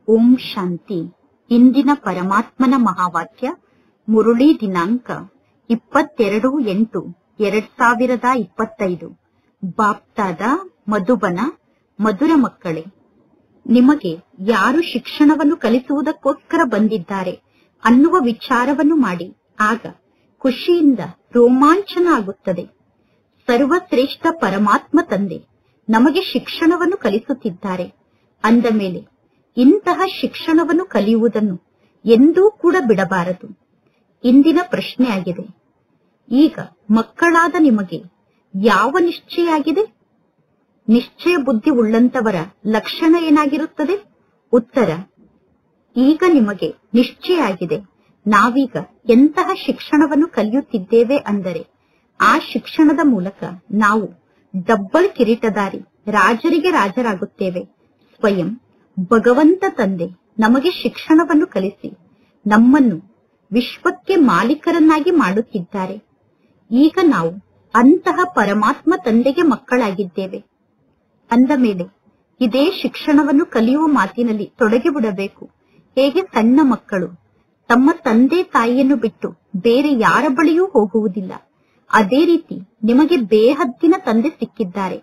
ಓಂ ಶಾಂತಿ. ಇಂದಿನ ಪರಮಾತ್ಮನ ಮಹಾವಾಕ್ಯ ಮುರುಳಿ ದಿನಾಂಕ 22/8/2025. ಬಾಪ್ತಾದ ಮಧುಬನ. ಮಧುರ ಮಕ್ಕಳೇ, ನಿಮಗೆ ಯಾರು ಶಿಕ್ಷಣವನ್ನು ಕಲಿಸುವುದಕ್ಕೋಸ್ಕರ ಬಂದಿದ್ದಾರೆ ಅನ್ನುವ ವಿಚಾರವನ್ನು ಮಾಡಿ. ಆಗ ಖುಷಿಯಿಂದ ರೋಮಾಂಚನ ಆಗುತ್ತದೆ. ಸರ್ವಶ್ರೇಷ್ಠ ಪರಮಾತ್ಮ ತಂದೆ ನಮಗೆ ಶಿಕ್ಷಣವನ್ನು ಕಲಿಸುತ್ತಿದ್ದಾರೆ ಅಂದ ಮೇಲೆ ಇಂತಹ ಶಿಕ್ಷಣವನ್ನು ಕಲಿಯುವುದನ್ನು ಎಂದೂ ಕೂಡ ಬಿಡಬಾರದು. ಇಂದಿನ ಪ್ರಶ್ನೆಯಾಗಿದೆ, ಈಗ ಮಕ್ಕಳಾದ ನಿಮಗೆ ಯಾವ ನಿಶ್ಚಯ ಆಗಿದೆ? ನಿಶ್ಚಯ ಬುದ್ಧಿ ಉಳ್ಳಂತವರ ಲಕ್ಷಣ ಏನಾಗಿರುತ್ತದೆ? ಉತ್ತರ, ಈಗ ನಿಮಗೆ ನಿಶ್ಚಯ ಆಗಿದೆ. ನಾವೀಗ ಎಂತಹ ಶಿಕ್ಷಣವನ್ನು ಕಲಿಯುತ್ತಿದ್ದೇವೆ ಅಂದರೆ ಆ ಶಿಕ್ಷಣದ ಮೂಲಕ ನಾವು ಡಬ್ಬಲ್ ಕಿರೀಟಧಾರಿ ರಾಜರಿಗೆ ರಾಜರಾಗುತ್ತೇವೆ. ಸ್ವಯಂ ಭಗವಂತ ತಂದೆ ನಮಗೆ ಶಿಕ್ಷಣವನ್ನು ಕಲಿಸಿ ನಮ್ಮನ್ನು ವಿಶ್ವಕ್ಕೆ ಮಾಲೀಕರನ್ನಾಗಿ ಮಾಡುತ್ತಿದ್ದಾರೆ. ಈಗ ನಾವು ಅಂತಹ ಪರಮಾತ್ಮ ತಂದೆಗೆ ಮಕ್ಕಳಾಗಿದ್ದೇವೆ ಅಂದ ಮೇಲೆ ಇದೇ ಶಿಕ್ಷಣವನ್ನು ಕಲಿಯುವ ಮಾತಿನಲ್ಲಿ ತೊಡಗಿಬಿಡಬೇಕು. ಹೇಗೆ ಸಣ್ಣ ಮಕ್ಕಳು ತಮ್ಮ ತಂದೆ ತಾಯಿಯನ್ನು ಬಿಟ್ಟು ಬೇರೆ ಯಾರ ಬಳಿಯೂ ಹೋಗುವುದಿಲ್ಲ, ಅದೇ ರೀತಿ ನಿಮಗೆ ಬೇಹದ್ದಿನ ತಂದೆ ಸಿಕ್ಕಿದ್ದಾರೆ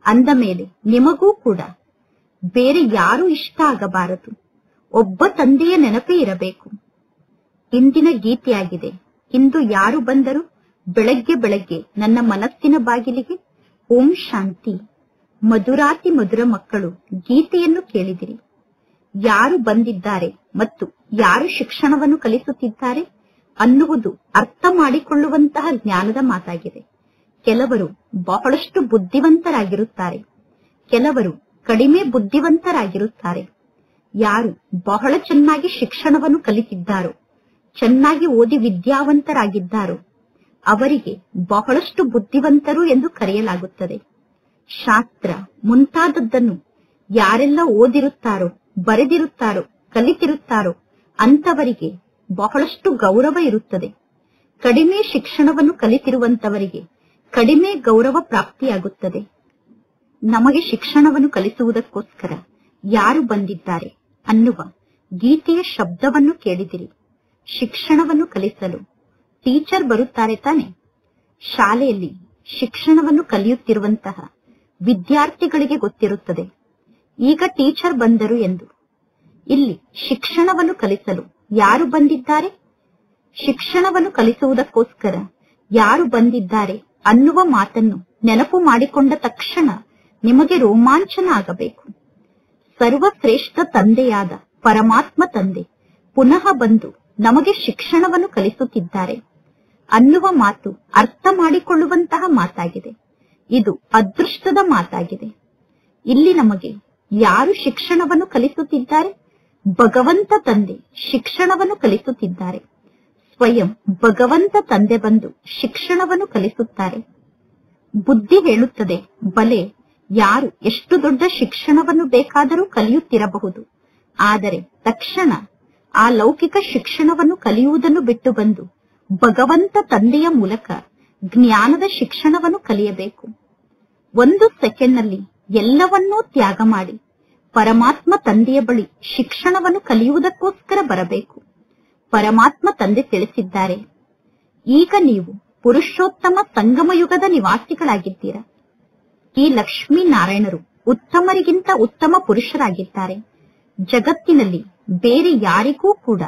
ಅಂದ ಮೇಲೆ ನಿಮಗೂ ಕೂಡ ಬೇರೆ ಯಾರು ಇಷ್ಟ ಆಗಬಾರದು. ಒಬ್ಬ ತಂದೆಯ ನೆನಪೇ ಇರಬೇಕು. ಇಂದಿನ ಗೀತೆಯಾಗಿದೆ, ಇಂದು ಯಾರು ಬಂದರು ಬೆಳಗ್ಗೆ ಬೆಳಗ್ಗೆ ನನ್ನ ಮನಸ್ಸಿನ ಬಾಗಿಲಿಗೆ. ಓಂ ಶಾಂತಿ. ಮಧುರಾತಿ ಮಧುರ ಮಕ್ಕಳು, ಗೀತೆಯನ್ನು ಕೇಳಿದಿರಿ. ಯಾರು ಬಂದಿದ್ದಾರೆ ಮತ್ತು ಯಾರು ಶಿಕ್ಷಣವನ್ನು ಕಲಿಸುತ್ತಿದ್ದಾರೆ ಅನ್ನುವುದು ಅರ್ಥ ಮಾಡಿಕೊಳ್ಳುವಂತಹ ಜ್ಞಾನದ ಮಾತಾಗಿದೆ. ಕೆಲವರು ಬಹಳಷ್ಟು ಬುದ್ಧಿವಂತರಾಗಿರುತ್ತಾರೆ, ಕೆಲವರು ಕಡಿಮೆ ಬುದ್ಧಿವಂತರಾಗಿರುತ್ತಾರೆ. ಯಾರು ಬಹಳ ಚೆನ್ನಾಗಿ ಶಿಕ್ಷಣವನ್ನು ಕಲಿತಿದ್ದಾರೋ, ಚೆನ್ನಾಗಿ ಓದಿ ವಿದ್ಯಾವಂತರಾಗಿದ್ದಾರೋ ಅವರಿಗೆ ಬಹಳಷ್ಟು ಬುದ್ಧಿವಂತರು ಎಂದು ಕರೆಯಲಾಗುತ್ತದೆ. ಶಾಸ್ತ್ರ ಮುಂತಾದದ್ದನ್ನು ಯಾರೆಲ್ಲ ಓದಿರುತ್ತಾರೋ, ಬರೆದಿರುತ್ತಾರೋ, ಕಲಿತಿರುತ್ತಾರೋ ಅಂತವರಿಗೆ ಬಹಳಷ್ಟು ಗೌರವ ಇರುತ್ತದೆ. ಕಡಿಮೆ ಶಿಕ್ಷಣವನ್ನು ಕಲಿತಿರುವಂತವರಿಗೆ ಕಡಿಮೆ ಗೌರವ ಪ್ರಾಪ್ತಿಯಾಗುತ್ತದೆ. ನಮಗೆ ಶಿಕ್ಷಣವನ್ನು ಕಲಿಸುವುದಕ್ಕೋಸ್ಕರ ಯಾರು ಬಂದಿದ್ದಾರೆ ಅನ್ನುವ ಗೀತೆಯ ಶಬ್ದವನ್ನು ಕೇಳಿದಿರಿ. ಶಿಕ್ಷಣವನ್ನು ಕಲಿಸಲು ಟೀಚರ್ ಬರುತ್ತಾರೆ ತಾನೆ? ಶಾಲೆಯಲ್ಲಿ ಶಿಕ್ಷಣವನ್ನು ಕಲಿಯುತ್ತಿರುವಂತಹ ವಿದ್ಯಾರ್ಥಿಗಳಿಗೆ ಗೊತ್ತಿರುತ್ತದೆ ಈಗ ಟೀಚರ್ ಬಂದರು ಎಂದು. ಇಲ್ಲಿ ಶಿಕ್ಷಣವನ್ನು ಕಲಿಸಲು ಯಾರು ಬಂದಿದ್ದಾರೆ, ಶಿಕ್ಷಣವನ್ನು ಕಲಿಸುವುದಕ್ಕೋಸ್ಕರ ಯಾರು ಬಂದಿದ್ದಾರೆ ಅನ್ನುವ ಮಾತನ್ನು ನೆನಪು ಮಾಡಿಕೊಂಡ ತಕ್ಷಣ ನಿಮಗೆ ರೋಮಾಂಚನ ಆಗಬೇಕು. ಸರ್ವಶ್ರೇಷ್ಠ ತಂದೆಯಾದ ಪರಮಾತ್ಮ ತಂದೆ ಪುನಃ ಬಂದು ನಮಗೆ ಶಿಕ್ಷಣವನ್ನು ಕಲಿಸುತ್ತಿದ್ದಾರೆ ಅನ್ನುವ ಮಾತು ಅರ್ಥ ಮಾಡಿಕೊಳ್ಳುವಂತಹ ಮಾತಾಗಿದೆ. ಇದು ಅದೃಷ್ಟದ ಮಾತಾಗಿದೆ. ಇಲ್ಲಿ ನಮಗೆ ಯಾರು ಶಿಕ್ಷಣವನ್ನು ಕಲಿಸುತ್ತಿದ್ದಾರೆ? ಭಗವಂತ ತಂದೆ ಶಿಕ್ಷಣವನ್ನು ಕಲಿಸುತ್ತಿದ್ದಾರೆ. ಸ್ವಯಂ ಭಗವಂತ ತಂದೆ ಬಂದು ಶಿಕ್ಷಣವನ್ನು ಕಲಿಸುತ್ತಾರೆ. ಬುದ್ಧಿ ಹೇಳುತ್ತದೆ, ಬಲೆ ಯಾರು ಎಷ್ಟು ದೊಡ್ಡ ಶಿಕ್ಷಣವನ್ನು ಬೇಕಾದರೂ ಕಲಿಯುತ್ತಿರಬಹುದು, ಆದರೆ ತಕ್ಷಣ ಆ ಲೌಕಿಕ ಶಿಕ್ಷಣವನ್ನು ಕಲಿಯುವುದನ್ನು ಬಿಟ್ಟು ಬಂದು ಭಗವಂತ ತಂದೆಯ ಮೂಲಕ ಜ್ಞಾನದ ಶಿಕ್ಷಣವನ್ನು ಕಲಿಯಬೇಕು. 1 ಸೆಕೆಂಡ್ನಲ್ಲಿ ಎಲ್ಲವನ್ನೂ ತ್ಯಾಗ ಮಾಡಿ ಪರಮಾತ್ಮ ತಂದೆಯ ಬಳಿ ಶಿಕ್ಷಣವನ್ನು ಕಲಿಯುವುದಕ್ಕೋಸ್ಕರ ಬರಬೇಕು. ಪರಮಾತ್ಮ ತಂದೆ ತಿಳಿಸಿದ್ದಾರೆ, ಈಗ ನೀವು ಪುರುಷೋತ್ತಮ ಸಂಗಮ ಯುಗದ ನಿವಾಸಿಗಳಾಗಿದ್ದೀರಾ. ಈ ಲಕ್ಷ್ಮೀನಾರಾಯಣರು ಉತ್ತಮರಿಗಿಂತ ಉತ್ತಮ ಪುರುಷರಾಗಿದ್ದಾರೆ. ಜಗತ್ತಿನಲ್ಲಿ ಬೇರೆ ಯಾರಿಗೂ ಕೂಡ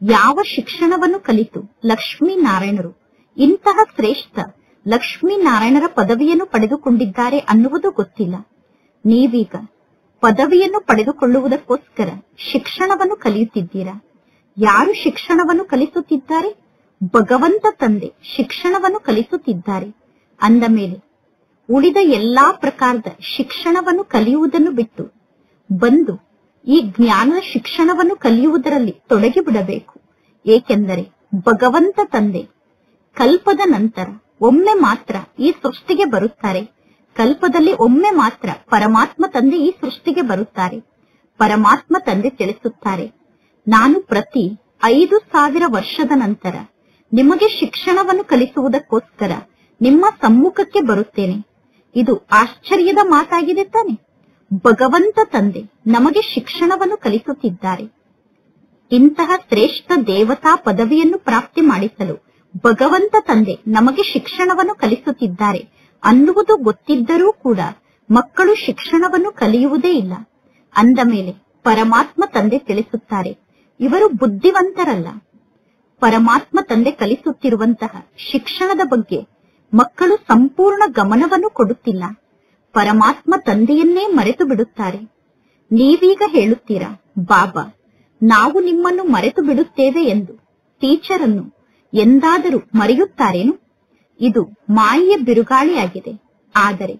ಯಾವ ಶಿಕ್ಷಣವನ್ನು ಕಲಿತು ಲಕ್ಷ್ಮೀನಾರಾಯಣರು ಇಂತಹ ಶ್ರೇಷ್ಠ ಲಕ್ಷ್ಮೀನಾರಾಯಣರ ಪದವಿಯನ್ನು ಪಡೆದುಕೊಂಡಿದ್ದಾರೆ ಅನ್ನುವುದು ಗೊತ್ತಿಲ್ಲ. ನೀವೀಗ ಪದವಿಯನ್ನು ಪಡೆದುಕೊಳ್ಳುವುದಕ್ಕೋಸ್ಕರ ಶಿಕ್ಷಣವನ್ನು ಕಲಿಯುತ್ತಿದ್ದೀರಾ. ಯಾರು ಶಿಕ್ಷಣವನ್ನು ಕಲಿಸುತ್ತಿದ್ದಾರೆ? ಭಗವಂತ ತಂದೆ ಶಿಕ್ಷಣವನ್ನು ಕಲಿಸುತ್ತಿದ್ದಾರೆ ಅಂದ ಮೇಲೆ ಉಳಿದ ಎಲ್ಲಾ ಪ್ರಕಾರದ ಶಿಕ್ಷಣವನ್ನು ಕಲಿಯುವುದನ್ನು ಬಿಟ್ಟು ಬಂದು ಈ ಜ್ಞಾನದ ಶಿಕ್ಷಣವನ್ನು ಕಲಿಯುವುದರಲ್ಲಿ ತೊಡಗಿಬಿಡಬೇಕು. ಏಕೆಂದರೆ ಭಗವಂತ ತಂದೆ ಕಲ್ಪದ ನಂತರ ಒಮ್ಮೆ ಮಾತ್ರ ಈ ಸೃಷ್ಟಿಗೆ ಬರುತ್ತಾರೆ. ಕಲ್ಪದಲ್ಲಿ ಒಮ್ಮೆ ಮಾತ್ರ ಪರಮಾತ್ಮ ತಂದೆ ಈ ಸೃಷ್ಟಿಗೆ ಬರುತ್ತಾರೆ. ಪರಮಾತ್ಮ ತಂದೆ ತಿಳಿಸುತ್ತಾರೆ, ನಾನು ಪ್ರತಿ 5000 ವರ್ಷದ ನಂತರ ನಿಮಗೆ ಶಿಕ್ಷಣವನ್ನು ಕಲಿಸುವುದಕ್ಕೋಸ್ಕರ ನಿಮ್ಮ ಸಮ್ಮುಖಕ್ಕೆ ಬರುತ್ತೇನೆ. ಇದು ಆಶ್ಚರ್ಯದ ಮಾತಾಗಿದೆ ತಾನೆ? ಭಗವಂತ ತಂದೆ ನಮಗೆ ಶಿಕ್ಷಣವನ್ನು ಕಲಿಸುತ್ತಿದ್ದಾರೆ. ಇಂತಹ ಶ್ರೇಷ್ಠ ದೇವತಾ ಪದವಿಯನ್ನು ಪ್ರಾಪ್ತಿ ಮಾಡಿಸಲು ಭಗವಂತ ತಂದೆ ನಮಗೆ ಶಿಕ್ಷಣವನ್ನು ಕಲಿಸುತ್ತಿದ್ದಾರೆ ಅನ್ನುವುದು ಗೊತ್ತಿದ್ದರೂ ಕೂಡ ಮಕ್ಕಳು ಶಿಕ್ಷಣವನ್ನು ಕಲಿಯುವುದೇ ಇಲ್ಲ. ಅಂದ ಮೇಲೆ ಪರಮಾತ್ಮ ತಂದೆ ತಿಳಿಸುತ್ತಾರೆ, ಇವರು ಬುದ್ಧಿವಂತರಲ್ಲ. ಪರಮಾತ್ಮ ತಂದೆ ಕಲಿಸುತ್ತಿರುವಂತಹ ಶಿಕ್ಷಣದ ಬಗ್ಗೆ ಮಕ್ಕಳು ಸಂಪೂರ್ಣ ಗಮನವನ್ನು ಕೊಡುತ್ತಿಲ್ಲ. ಪರಮಾತ್ಮ ತಂದೆಯನ್ನೇ ಮರೆತು ಬಿಡುತ್ತಾರೆ. ನೀವೀಗ ಹೇಳುತ್ತೀರಾ, ಬಾಬಾ ನಾವು ನಿಮ್ಮನ್ನು ಮರೆತು ಬಿಡುತ್ತೇವೆ ಎಂದು. ಟೀಚರ್ ಅನ್ನು ಎಂದಾದರೂ ಮರೆಯುತ್ತಾರೇನು? ಇದು ಮಾಯೆಯ ಬಿರುಗಾಳಿಯಾಗಿದೆ. ಆದರೆ